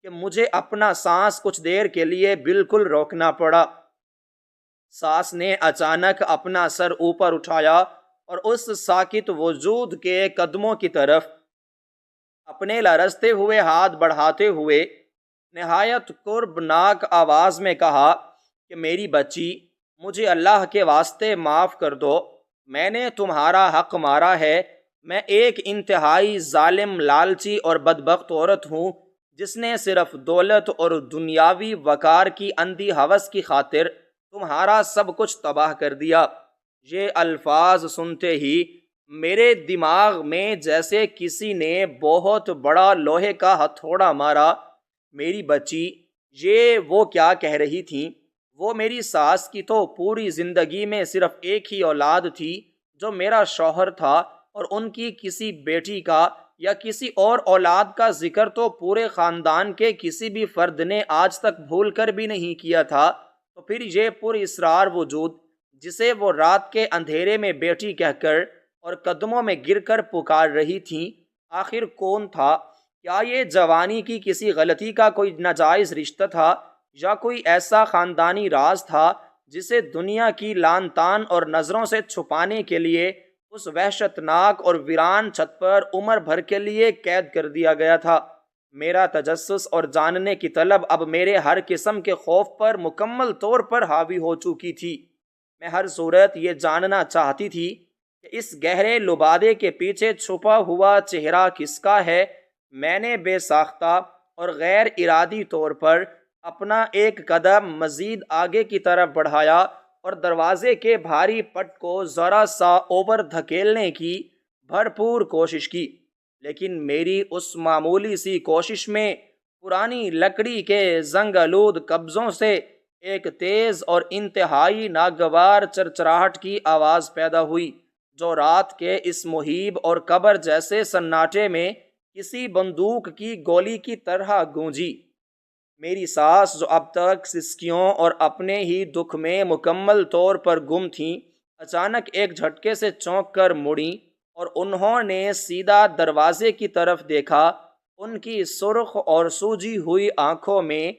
کہ مجھے اپنا سانس کچھ دیر کے لیے بالکل روکنا پڑا۔ سانس نے اچانک اپنا سر اوپر اٹھایا اور اس ساکت وجود کے قدموں کی طرف اپنے لرزتے ہوئے ہاتھ بڑھاتے ہوئے نہایت قربناک آواز میں کہا کہ میری بچی، مجھے اللہ کے واسطے معاف کر دو، میں نے تمہارا حق مارا ہے، میں ایک انتہائی ظالم، لالچی اور بدبخت عورت ہوں جس نے صرف دولت اور دنیاوی وقار کی اندھی ہوس کی خاطر تمہارا سب کچھ تباہ کر دیا۔ یہ الفاظ سنتے ہی میرے دماغ میں جیسے کسی نے بہت بڑا لوہے کا ہتھوڑا مارا۔ میری بچی، یہ وہ کیا کہہ رہی تھیں؟ وہ میری ساس کی تو پوری زندگی میں صرف ایک ہی اولاد تھی جو میرا شوہر تھا، اور ان کی کسی بیٹی کا یا کسی اور اولاد کا ذکر تو پورے خاندان کے کسی بھی فرد نے آج تک بھول کر بھی نہیں کیا تھا۔ تو پھر یہ پر اسرار وجود جسے وہ رات کے اندھیرے میں بیٹی کہہ کر اور قدموں میں گر کر پکار رہی تھیں، آخر کون تھا؟ کیا یہ جوانی کی کسی غلطی کا کوئی ناجائز رشتہ تھا، یا کوئی ایسا خاندانی راز تھا جسے دنیا کی لان تان اور نظروں سے چھپانے کے لیے اس وحشتناک اور ویران چھت پر عمر بھر کے لیے قید کر دیا گیا تھا؟ میرا تجسس اور جاننے کی طلب اب میرے ہر قسم کے خوف پر مکمل طور پر حاوی ہو چکی تھی۔ میں ہر صورت یہ جاننا چاہتی تھی کہ اس گہرے لبادے کے پیچھے چھپا ہوا چہرہ کس کا ہے۔ میں نے بے ساختہ اور غیر ارادی طور پر اپنا ایک قدم مزید آگے کی طرف بڑھایا اور دروازے کے بھاری پٹ کو ذرا سا اوپر دھکیلنے کی بھرپور کوشش کی، لیکن میری اس معمولی سی کوشش میں پرانی لکڑی کے زنگ آلود قبضوں سے ایک تیز اور انتہائی ناگوار چرچراہٹ کی آواز پیدا ہوئی، جو رات کے اس مہیب اور قبر جیسے سناٹے میں کسی بندوق کی گولی کی طرح گونجی۔ میری ساس، جو اب تک سسکیوں اور اپنے ہی دکھ میں مکمل طور پر گم تھیں، اچانک ایک جھٹکے سے چونک کر مڑیں اور انہوں نے سیدھا دروازے کی طرف دیکھا۔ ان کی سرخ اور سوجی ہوئی آنکھوں میں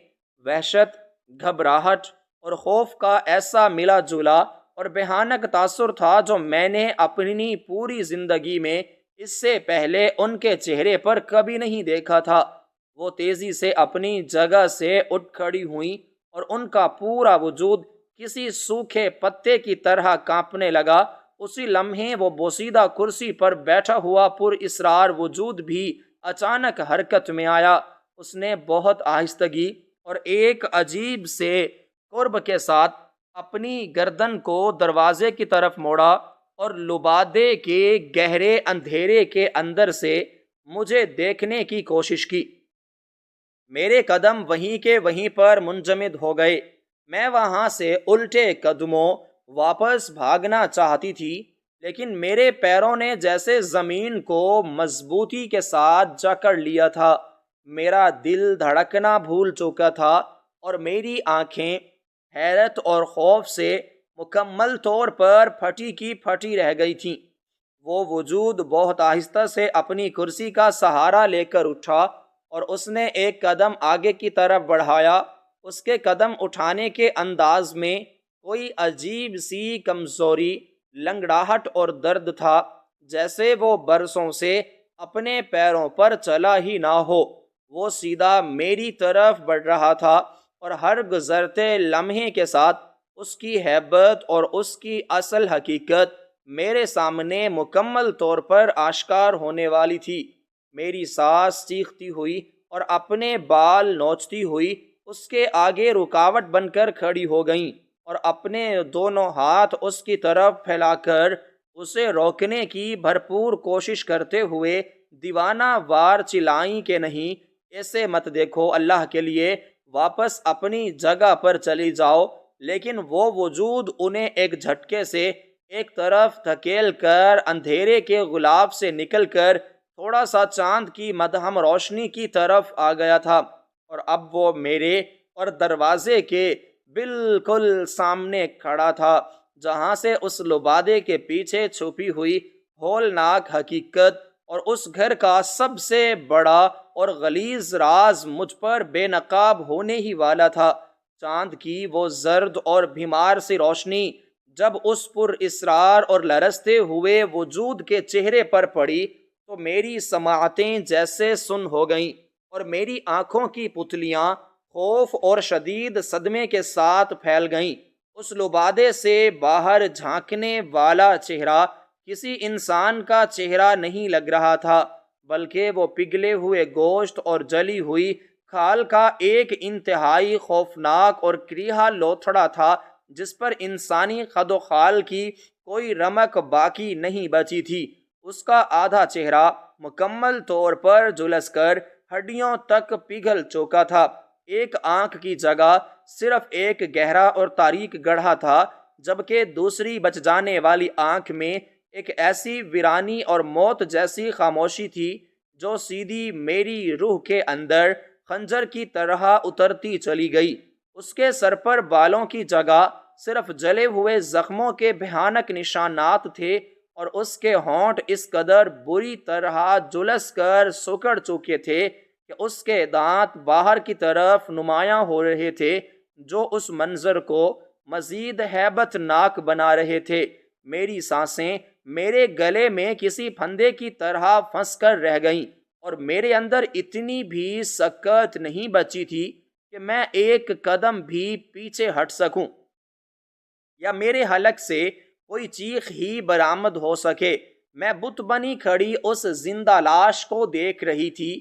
وحشت، گھبراہٹ اور خوف کا ایسا ملا جلا اور بھیانک تاثر تھا جو میں نے اپنی پوری زندگی میں اس سے پہلے ان کے چہرے پر کبھی نہیں دیکھا تھا۔ وہ تیزی سے اپنی جگہ سے اٹھ کھڑی ہوئیں اور ان کا پورا وجود کسی سوکھے پتے کی طرح کانپنے لگا۔ اسی لمحے وہ بوسیدہ کرسی پر بیٹھا ہوا پر اسرار وجود بھی اچانک حرکت میں آیا۔ اس نے بہت آہستگی اور ایک عجیب سے قرب کے ساتھ اپنی گردن کو دروازے کی طرف موڑا اور لبادے کے گہرے اندھیرے کے اندر سے مجھے دیکھنے کی کوشش کی۔ میرے قدم وہیں کے وہیں پر منجمد ہو گئے۔ میں وہاں سے الٹے قدموں واپس بھاگنا چاہتی تھی، لیکن میرے پیروں نے جیسے زمین کو مضبوطی کے ساتھ جکڑ لیا تھا۔ میرا دل دھڑکنا بھول چکا تھا اور میری آنکھیں حیرت اور خوف سے مکمل طور پر پھٹی کی پھٹی رہ گئی تھیں۔ وہ وجود بہت آہستہ سے اپنی کرسی کا سہارا لے کر اٹھا اور اس نے ایک قدم آگے کی طرف بڑھایا۔ اس کے قدم اٹھانے کے انداز میں کوئی عجیب سی کمزوری، لنگڑاہٹ اور درد تھا، جیسے وہ برسوں سے اپنے پیروں پر چلا ہی نہ ہو۔ وہ سیدھا میری طرف بڑھ رہا تھا اور ہر گزرتے لمحے کے ساتھ اس کی ہیبت اور اس کی اصل حقیقت میرے سامنے مکمل طور پر آشکار ہونے والی تھی۔ میری ساس چیختی ہوئی اور اپنے بال نوچتی ہوئی اس کے آگے رکاوٹ بن کر کھڑی ہو گئیں اور اپنے دونوں ہاتھ اس کی طرف پھیلا کر اسے روکنے کی بھرپور کوشش کرتے ہوئے دیوانہ وار چلائیں کہ نہیں، ایسے مت دیکھو، اللہ کے لیے واپس اپنی جگہ پر چلی جاؤ۔ لیکن وہ وجود انہیں ایک جھٹکے سے ایک طرف دھکیل کر اندھیرے کے غلاف سے نکل کر تھوڑا سا چاند کی مدھم روشنی کی طرف آ گیا تھا، اور اب وہ میرے اور دروازے کے بالکل سامنے کھڑا تھا، جہاں سے اس لبادے کے پیچھے چھپی ہوئی ہولناک حقیقت اور اس گھر کا سب سے بڑا اور غلیظ راز مجھ پر بے نقاب ہونے ہی والا تھا۔ چاند کی وہ زرد اور بیمار سی روشنی جب اس پر اسرار اور لرزتے ہوئے وجود کے چہرے پر پڑی تو میری سماعتیں جیسے سن ہو گئیں اور میری آنکھوں کی پتلیاں خوف اور شدید صدمے کے ساتھ پھیل گئیں۔ اس لبادے سے باہر جھانکنے والا چہرہ کسی انسان کا چہرہ نہیں لگ رہا تھا، بلکہ وہ پگھلے ہوئے گوشت اور جلی ہوئی کھال کا ایک انتہائی خوفناک اور کریہا لوتھڑا تھا، جس پر انسانی خد و خال کی کوئی رمق باقی نہیں بچی تھی۔ اس کا آدھا چہرہ مکمل طور پر جھلس کر ہڈیوں تک پگھل چکا تھا۔ ایک آنکھ کی جگہ صرف ایک گہرا اور تاریک گڑھا تھا، جبکہ دوسری بچ جانے والی آنکھ میں ایک ایسی ویرانی اور موت جیسی خاموشی تھی جو سیدھی میری روح کے اندر خنجر کی طرح اترتی چلی گئی۔ اس کے سر پر بالوں کی جگہ صرف جلے ہوئے زخموں کے بھیانک نشانات تھے، اور اس کے ہونٹ اس قدر بری طرح جلس کر سکڑ چکے تھے کہ اس کے دانت باہر کی طرف نمایاں ہو رہے تھے، جو اس منظر کو مزید ہیبت ناک بنا رہے تھے۔ میری سانسیں میرے گلے میں کسی پھندے کی طرح پھنس کر رہ گئیں، اور میرے اندر اتنی بھی سکت نہیں بچی تھی کہ میں ایک قدم بھی پیچھے ہٹ سکوں یا میرے حلق سے کوئی چیخ ہی برآمد ہو سکے۔ میں بت بنی کھڑی اس زندہ لاش کو دیکھ رہی تھی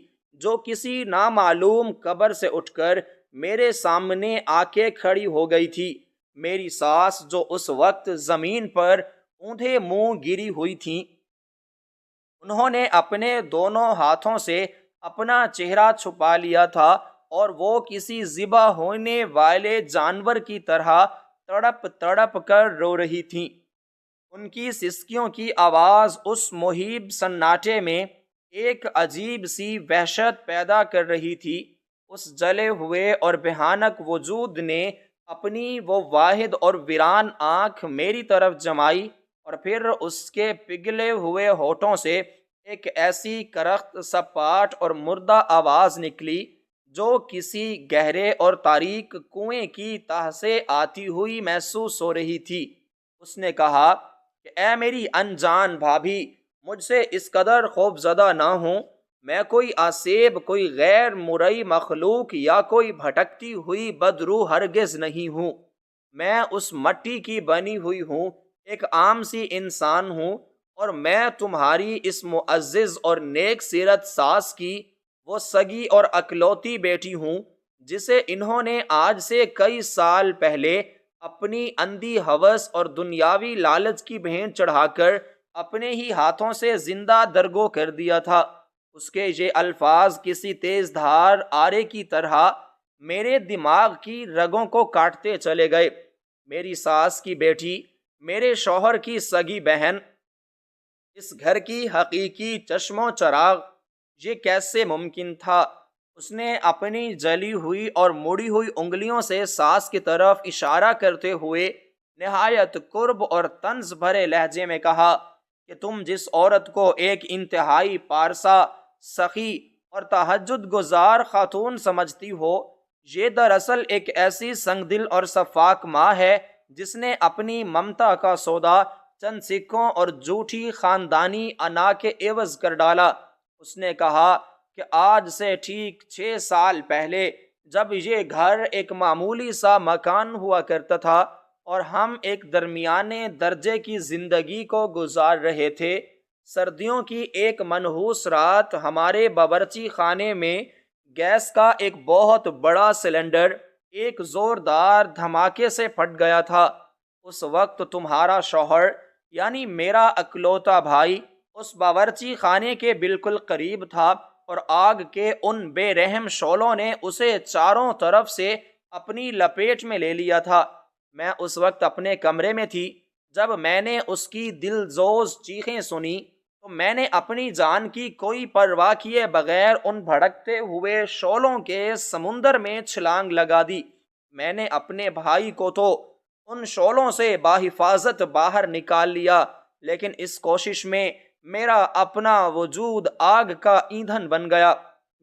جو کسی نامعلوم قبر سے اٹھ کر میرے سامنے آ کے کھڑی ہو گئی تھی۔ میری ساس جو اس وقت زمین پر اوندھے منہ گری ہوئی تھیں، انہوں نے اپنے دونوں ہاتھوں سے اپنا چہرہ چھپا لیا تھا، اور وہ کسی ذبح ہونے والے جانور کی طرح تڑپ تڑپ کر رو رہی تھیں۔ ان کی سسکیوں کی آواز اس مہیب سناٹے میں ایک عجیب سی وحشت پیدا کر رہی تھی۔ اس جلے ہوئے اور بھیانک وجود نے اپنی وہ واحد اور ویران آنکھ میری طرف جمائی، اور پھر اس کے پگھلے ہوئے ہونٹوں سے ایک ایسی کرخت سپاٹ اور مردہ آواز نکلی جو کسی گہرے اور تاریک کنویں کی تہ سے آتی ہوئی محسوس ہو رہی تھی۔ اس نے کہا کہ اے میری انجان بھابھی، مجھ سے اس قدر خوف زدہ نہ ہوں۔ میں کوئی آسیب، کوئی غیر مرئی مخلوق یا کوئی بھٹکتی ہوئی بدروح ہرگز نہیں ہوں۔ میں اس مٹی کی بنی ہوئی ہوں، ایک عام سی انسان ہوں، اور میں تمہاری اس معزز اور نیک سیرت ساس کی وہ سگی اور اکلوتی بیٹی ہوں جسے انہوں نے آج سے کئی سال پہلے اپنی اندھی ہوس اور دنیاوی لالچ کی بھینٹ چڑھا کر اپنے ہی ہاتھوں سے زندہ درگو کر دیا تھا۔ اس کے یہ الفاظ کسی تیز دھار آرے کی طرح میرے دماغ کی رگوں کو کاٹتے چلے گئے۔ میری ساس کی بیٹی، میرے شوہر کی سگی بہن، اس گھر کی حقیقی چشم و چراغ، یہ کیسے ممکن تھا؟ اس نے اپنی جلی ہوئی اور مڑی ہوئی انگلیوں سے ساس کی طرف اشارہ کرتے ہوئے نہایت قرب اور طنز بھرے لہجے میں کہا کہ تم جس عورت کو ایک انتہائی پارسا، سخی اور تہجد گزار خاتون سمجھتی ہو، یہ دراصل ایک ایسی سنگ دل اور شفاق ماں ہے جس نے اپنی ممتا کا سودا چند سکوں اور جھوٹی خاندانی انا کے عوض کر ڈالا۔ اس نے کہا کہ آج سے ٹھیک 6 سال پہلے، جب یہ گھر ایک معمولی سا مکان ہوا کرتا تھا اور ہم ایک درمیانے درجے کی زندگی کو گزار رہے تھے، سردیوں کی ایک منحوس رات ہمارے باورچی خانے میں گیس کا ایک بہت بڑا سلنڈر ایک زوردار دھماکے سے پھٹ گیا تھا۔ اس وقت تمہارا شوہر یعنی میرا اکلوتا بھائی اس باورچی خانے کے بالکل قریب تھا، اور آگ کے ان بے رحم شعلوں نے اسے چاروں طرف سے اپنی لپیٹ میں لے لیا تھا۔ میں اس وقت اپنے کمرے میں تھی جب میں نے اس کی دلزوز چیخیں سنی، تو میں نے اپنی جان کی کوئی پرواہ کیے بغیر ان بھڑکتے ہوئے شعلوں کے سمندر میں چھلانگ لگا دی۔ میں نے اپنے بھائی کو تو ان شعلوں سے بحفاظت باہر نکال لیا، لیکن اس کوشش میں میرا اپنا وجود آگ کا ایندھن بن گیا۔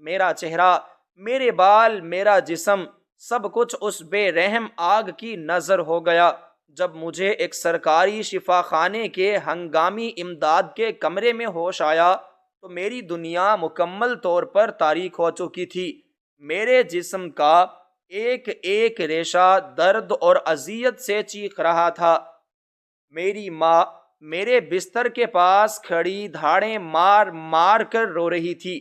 میرا چہرہ، میرے بال، میرا جسم، سب کچھ اس بے رحم آگ کی نظر ہو گیا۔ جب مجھے ایک سرکاری شفا خانے کے ہنگامی امداد کے کمرے میں ہوش آیا تو میری دنیا مکمل طور پر تاریک ہو چکی تھی۔ میرے جسم کا ایک ایک ریشہ درد اور اذیت سے چیخ رہا تھا۔ میری ماں میرے بستر کے پاس کھڑی دھاڑیں مار مار کر رو رہی تھی،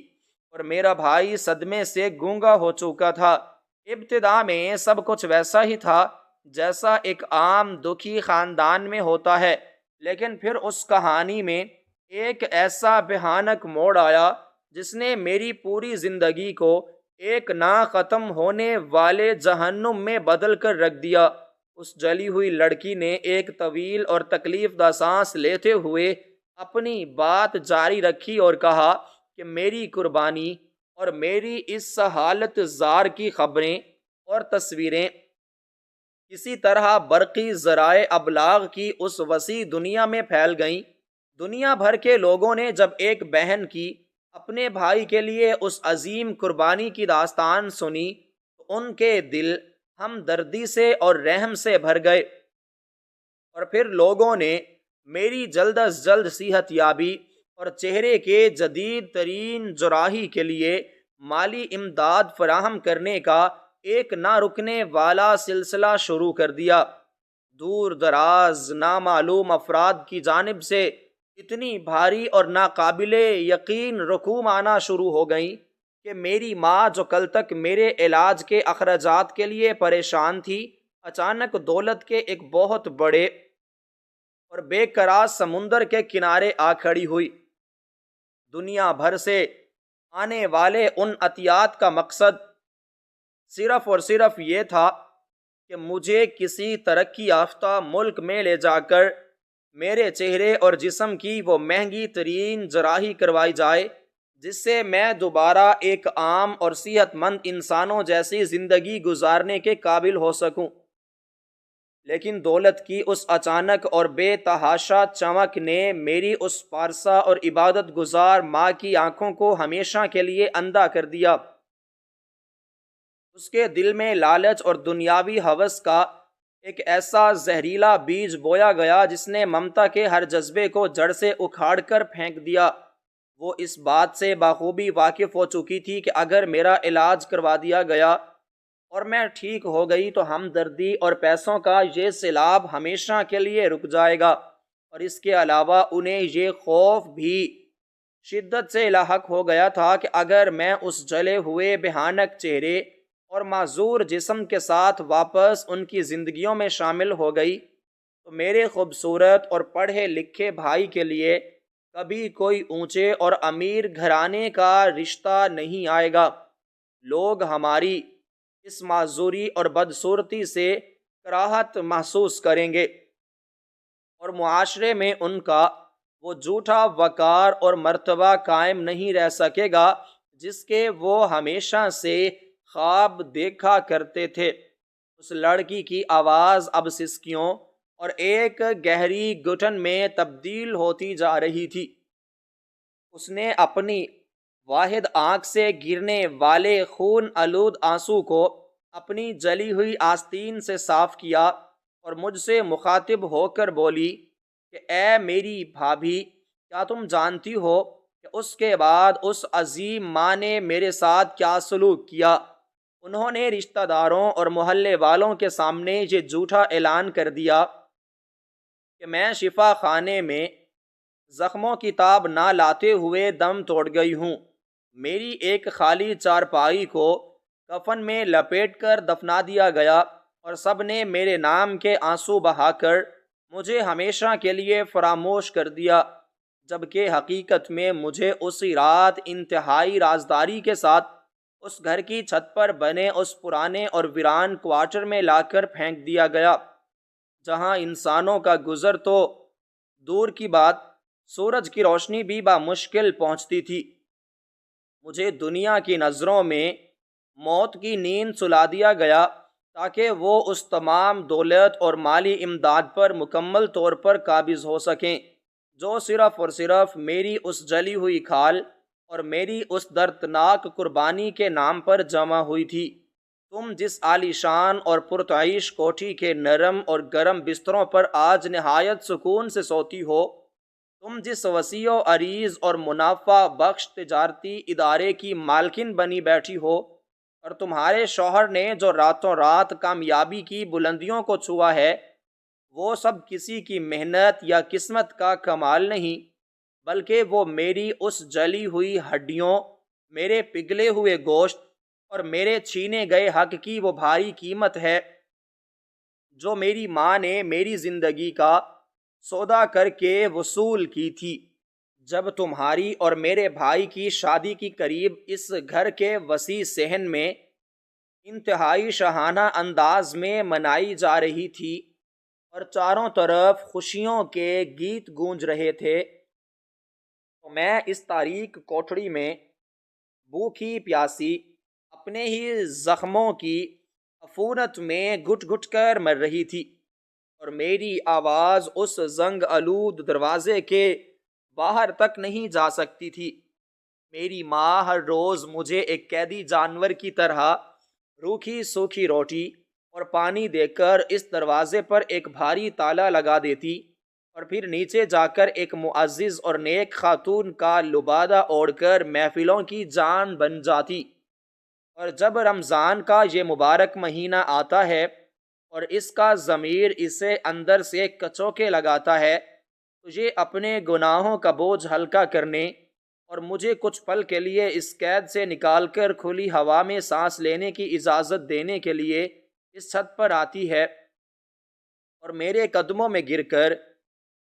اور میرا بھائی صدمے سے گونگا ہو چکا تھا۔ ابتدا میں سب کچھ ویسا ہی تھا جیسا ایک عام دکھی خاندان میں ہوتا ہے، لیکن پھر اس کہانی میں ایک ایسا بھیانک موڑ آیا جس نے میری پوری زندگی کو ایک نہ ختم ہونے والے جہنم میں بدل کر رکھ دیا۔ اس جلی ہوئی لڑکی نے ایک طویل اور تکلیف دہ سانس لیتے ہوئے اپنی بات جاری رکھی اور کہا کہ میری قربانی اور میری اس حالت زار کی خبریں اور تصویریں کسی طرح برقی ذرائع ابلاغ کی اس وسیع دنیا میں پھیل گئیں۔ دنیا بھر کے لوگوں نے جب ایک بہن کی اپنے بھائی کے لیے اس عظیم قربانی کی داستان سنی تو ان کے دل ہمدردی سے اور رحم سے بھر گئے، اور پھر لوگوں نے میری جلد از جلد صحت یابی اور چہرے کے جدید ترین جراحی کے لیے مالی امداد فراہم کرنے کا ایک نہ رکنے والا سلسلہ شروع کر دیا۔ دور دراز نامعلوم افراد کی جانب سے اتنی بھاری اور ناقابل یقین رقوم آنا شروع ہو گئیں کہ میری ماں جو کل تک میرے علاج کے اخراجات کے لیے پریشان تھی، اچانک دولت کے ایک بہت بڑے اور بے قرار سمندر کے کنارے آ کھڑی ہوئی۔ دنیا بھر سے آنے والے ان عطیات کا مقصد صرف اور صرف یہ تھا کہ مجھے کسی ترقی یافتہ ملک میں لے جا کر میرے چہرے اور جسم کی وہ مہنگی ترین جراحی کروائی جائے جس سے میں دوبارہ ایک عام اور صحت مند انسانوں جیسی زندگی گزارنے کے قابل ہو سکوں۔ لیکن دولت کی اس اچانک اور بے تحاشا چمک نے میری اس پارسا اور عبادت گزار ماں کی آنکھوں کو ہمیشہ کے لیے اندھا کر دیا۔ اس کے دل میں لالچ اور دنیاوی ہوس کا ایک ایسا زہریلا بیج بویا گیا جس نے ممتا کے ہر جذبے کو جڑ سے اکھاڑ کر پھینک دیا۔ وہ اس بات سے بخوبی واقف ہو چکی تھی کہ اگر میرا علاج کروا دیا گیا اور میں ٹھیک ہو گئی تو ہمدردی اور پیسوں کا یہ سیلاب ہمیشہ کے لیے رک جائے گا، اور اس کے علاوہ انہیں یہ خوف بھی شدت سے لاحق ہو گیا تھا کہ اگر میں اس جلے ہوئے بھیانک چہرے اور معذور جسم کے ساتھ واپس ان کی زندگیوں میں شامل ہو گئی تو میرے خوبصورت اور پڑھے لکھے بھائی کے لیے کبھی کوئی اونچے اور امیر گھرانے کا رشتہ نہیں آئے گا۔ لوگ ہماری اس معذوری اور بدصورتی سے کراہت محسوس کریں گے، اور معاشرے میں ان کا وہ جھوٹا وقار اور مرتبہ قائم نہیں رہ سکے گا جس کے وہ ہمیشہ سے خواب دیکھا کرتے تھے۔ اس لڑکی کی آواز اب سسکیوں اور ایک گہری گھٹن میں تبدیل ہوتی جا رہی تھی۔ اس نے اپنی واحد آنکھ سے گرنے والے خون آلود آنسو کو اپنی جلی ہوئی آستین سے صاف کیا اور مجھ سے مخاطب ہو کر بولی کہ اے میری بھابھی، کیا تم جانتی ہو کہ اس کے بعد اس عظیم ماں نے میرے ساتھ کیا سلوک کیا؟ انہوں نے رشتہ داروں اور محلے والوں کے سامنے یہ جھوٹا اعلان کر دیا کہ میں شفا خانے میں زخموں کی تاب نہ لاتے ہوئے دم توڑ گئی ہوں۔ میری ایک خالی چارپائی کو کفن میں لپیٹ کر دفنا دیا گیا، اور سب نے میرے نام کے آنسو بہا کر مجھے ہمیشہ کے لیے فراموش کر دیا، جبکہ حقیقت میں مجھے اسی رات انتہائی رازداری کے ساتھ اس گھر کی چھت پر بنے اس پرانے اور ویران کوارٹر میں لا کر پھینک دیا گیا، جہاں انسانوں کا گزر تو دور کی بات، سورج کی روشنی بھی بامشکل پہنچتی تھی۔ مجھے دنیا کی نظروں میں موت کی نیند سلا دیا گیا تاکہ وہ اس تمام دولت اور مالی امداد پر مکمل طور پر قابض ہو سکیں جو صرف اور صرف میری اس جلی ہوئی کھال اور میری اس دردناک قربانی کے نام پر جمع ہوئی تھی۔ تم جس عالی شان اور پرتعیش کوٹھی کے نرم اور گرم بستروں پر آج نہایت سکون سے سوتی ہو، تم جس وسیع و عریض اور منافع بخش تجارتی ادارے کی مالکن بنی بیٹھی ہو، اور تمہارے شوہر نے جو راتوں رات کامیابی کی بلندیوں کو چھوا ہے، وہ سب کسی کی محنت یا قسمت کا کمال نہیں، بلکہ وہ میری اس جلی ہوئی ہڈیوں، میرے پگھلے ہوئے گوشت اور میرے چھینے گئے حق کی وہ بھاری قیمت ہے جو میری ماں نے میری زندگی کا سودا کر کے وصول کی تھی۔ جب تمہاری اور میرے بھائی کی شادی کی قریب اس گھر کے وسیع صحن میں انتہائی شاہانہ انداز میں منائی جا رہی تھی اور چاروں طرف خوشیوں کے گیت گونج رہے تھے، تو میں اس تاریک کوٹھڑی میں بھوکی پیاسی اپنے ہی زخموں کی عفونت میں گھٹ گھٹ کر مر رہی تھی، اور میری آواز اس زنگ آلود دروازے کے باہر تک نہیں جا سکتی تھی۔ میری ماں ہر روز مجھے ایک قیدی جانور کی طرح روکھی سوکھی روٹی اور پانی دے کر اس دروازے پر ایک بھاری تالا لگا دیتی، اور پھر نیچے جا کر ایک معزز اور نیک خاتون کا لبادہ اوڑھ کر محفلوں کی جان بن جاتی۔ اور جب رمضان کا یہ مبارک مہینہ آتا ہے اور اس کا ضمیر اسے اندر سے کچوکے لگاتا ہے، تو یہ اپنے گناہوں کا بوجھ ہلکا کرنے اور مجھے کچھ پل کے لیے اس قید سے نکال کر کھلی ہوا میں سانس لینے کی اجازت دینے کے لیے اس چھت پر آتی ہے، اور میرے قدموں میں گر کر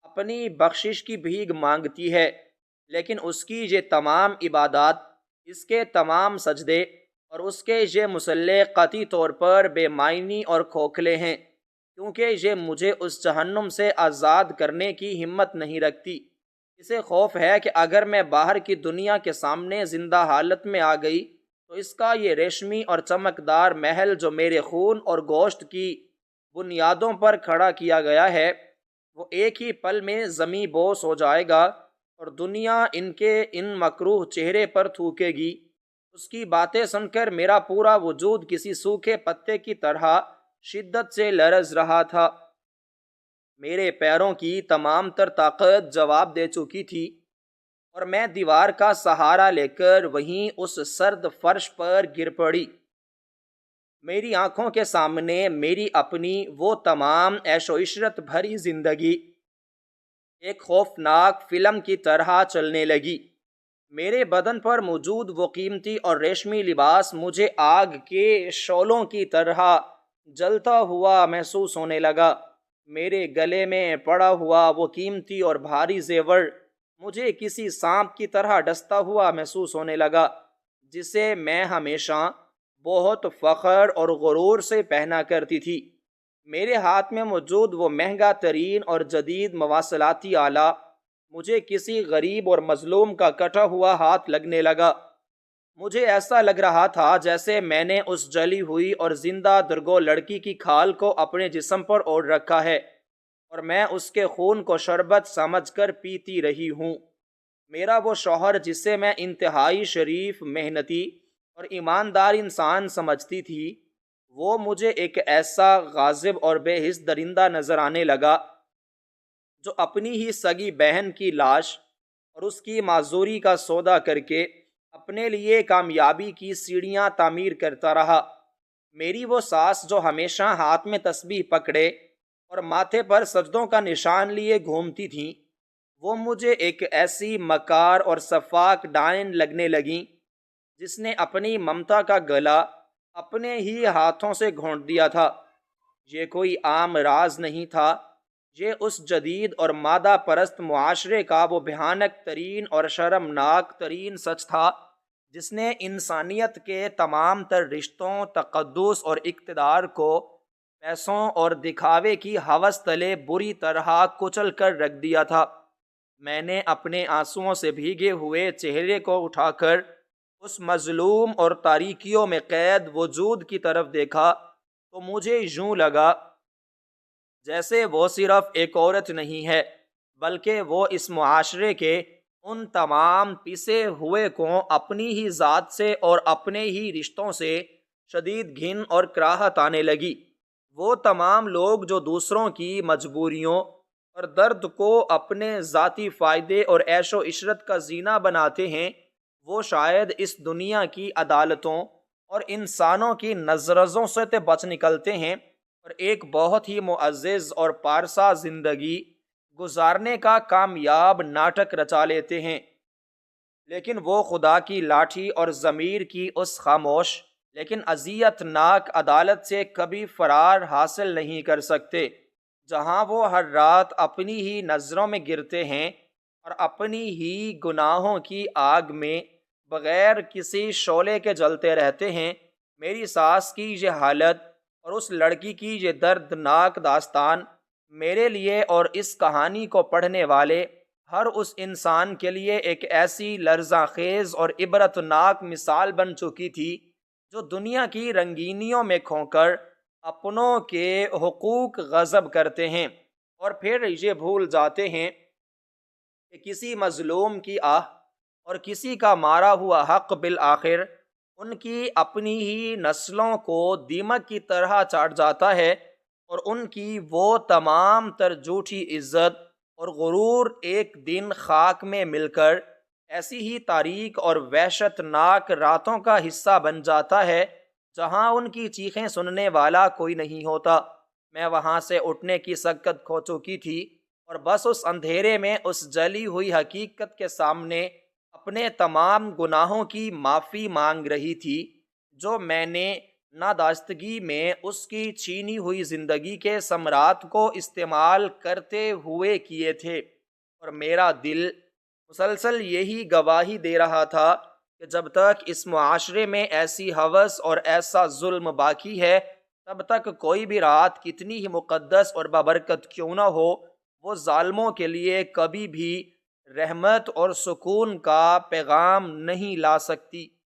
اپنی بخشش کی بھیک مانگتی ہے۔ لیکن اس کی یہ تمام عبادات، اس کے تمام سجدے اور اس کے یہ مسلح قطعی طور پر بے معنی اور کھوکھلے ہیں، کیونکہ یہ مجھے اس جہنم سے آزاد کرنے کی ہمت نہیں رکھتی۔ اسے خوف ہے کہ اگر میں باہر کی دنیا کے سامنے زندہ حالت میں آ گئی تو اس کا یہ ریشمی اور چمکدار محل جو میرے خون اور گوشت کی بنیادوں پر کھڑا کیا گیا ہے، وہ ایک ہی پل میں زمیں بوس ہو جائے گا، اور دنیا ان کے ان مکروہ چہرے پر تھوکے گی۔ اس کی باتیں سن کر میرا پورا وجود کسی سوکھے پتے کی طرح شدت سے لرز رہا تھا۔ میرے پیروں کی تمام تر طاقت جواب دے چکی تھی، اور میں دیوار کا سہارا لے کر وہیں اس سرد فرش پر گر پڑی۔ میری آنکھوں کے سامنے میری اپنی وہ تمام عیش و عشرت بھری زندگی ایک خوفناک فلم کی طرح چلنے لگی۔ میرے بدن پر موجود وہ قیمتی اور ریشمی لباس مجھے آگ کے شعلوں کی طرح جلتا ہوا محسوس ہونے لگا۔ میرے گلے میں پڑا ہوا وہ قیمتی اور بھاری زیور مجھے کسی سانپ کی طرح ڈستا ہوا محسوس ہونے لگا، جسے میں ہمیشہ بہت فخر اور غرور سے پہنا کرتی تھی۔ میرے ہاتھ میں موجود وہ مہنگا ترین اور جدید مواصلاتی آلہ مجھے کسی غریب اور مظلوم کا کٹا ہوا ہاتھ لگنے لگا۔ مجھے ایسا لگ رہا تھا جیسے میں نے اس جلی ہوئی اور زندہ درگو لڑکی کی کھال کو اپنے جسم پر اوڑھ رکھا ہے، اور میں اس کے خون کو شربت سمجھ کر پیتی رہی ہوں۔ میرا وہ شوہر جسے میں انتہائی شریف، محنتی اور ایماندار انسان سمجھتی تھی، وہ مجھے ایک ایسا غاضب اور بے حس درندہ نظر آنے لگا جو اپنی ہی سگی بہن کی لاش اور اس کی معذوری کا سودا کر کے اپنے لیے کامیابی کی سیڑھیاں تعمیر کرتا رہا۔ میری وہ ساس جو ہمیشہ ہاتھ میں تسبیح پکڑے اور ماتھے پر سجدوں کا نشان لیے گھومتی تھیں، وہ مجھے ایک ایسی مکار اور صفاک ڈائن لگنے لگیں جس نے اپنی ممتا کا گلا اپنے ہی ہاتھوں سے گھونٹ دیا تھا۔ یہ کوئی عام راز نہیں تھا، یہ اس جدید اور مادہ پرست معاشرے کا وہ بھیانک ترین اور شرمناک ترین سچ تھا جس نے انسانیت کے تمام تر رشتوں، تقدس اور اقتدار کو پیسوں اور دکھاوے کی ہوس تلے بری طرح کچل کر رکھ دیا تھا۔ میں نے اپنے آنسوؤں سے بھیگے ہوئے چہرے کو اٹھا کر اس مظلوم اور تاریکیوں میں قید وجود کی طرف دیکھا تو مجھے یوں لگا جیسے وہ صرف ایک عورت نہیں ہے، بلکہ وہ اس معاشرے کے ان تمام پسے ہوئے کو اپنی ہی ذات سے اور اپنے ہی رشتوں سے شدید گھن اور کراہت آنے لگی۔ وہ تمام لوگ جو دوسروں کی مجبوریوں اور درد کو اپنے ذاتی فائدے اور عیش و عشرت کا زینہ بناتے ہیں، وہ شاید اس دنیا کی عدالتوں اور انسانوں کی نظرزوں سے بچ نکلتے ہیں اور ایک بہت ہی معزز اور پارسا زندگی گزارنے کا کامیاب ناٹک رچا لیتے ہیں۔ لیکن وہ خدا کی لاٹھی اور ضمیر کی اس خاموش لیکن اذیت ناک عدالت سے کبھی فرار حاصل نہیں کر سکتے، جہاں وہ ہر رات اپنی ہی نظروں میں گرتے ہیں اور اپنی ہی گناہوں کی آگ میں بغیر کسی شعلے کے جلتے رہتے ہیں۔ میری ساس کی یہ حالت اور اس لڑکی کی یہ دردناک داستان میرے لیے اور اس کہانی کو پڑھنے والے ہر اس انسان کے لیے ایک ایسی لرزاں خیز اور عبرت ناک مثال بن چکی تھی جو دنیا کی رنگینیوں میں کھو کر اپنوں کے حقوق غصب کرتے ہیں اور پھر یہ بھول جاتے ہیں کہ کسی مظلوم کی آہ اور کسی کا مارا ہوا حق بالآخر ان کی اپنی ہی نسلوں کو دیمک کی طرح چاٹ جاتا ہے، اور ان کی وہ تمام تر جھوٹی عزت اور غرور ایک دن خاک میں مل کر ایسی ہی تاریک اور وحشت ناک راتوں کا حصہ بن جاتا ہے جہاں ان کی چیخیں سننے والا کوئی نہیں ہوتا۔ میں وہاں سے اٹھنے کی سکت کھو چکی تھی اور بس اس اندھیرے میں اس جلی ہوئی حقیقت کے سامنے اپنے تمام گناہوں کی معافی مانگ رہی تھی جو میں نے نادانستگی میں اس کی چھینی ہوئی زندگی کے ثمرات کو استعمال کرتے ہوئے کیے تھے، اور میرا دل مسلسل یہی گواہی دے رہا تھا کہ جب تک اس معاشرے میں ایسی ہوس اور ایسا ظلم باقی ہے، تب تک کوئی بھی رات کتنی ہی مقدس اور بابرکت کیوں نہ ہو، وہ ظالموں کے لیے کبھی بھی رحمت اور سکون کا پیغام نہیں لا سکتی۔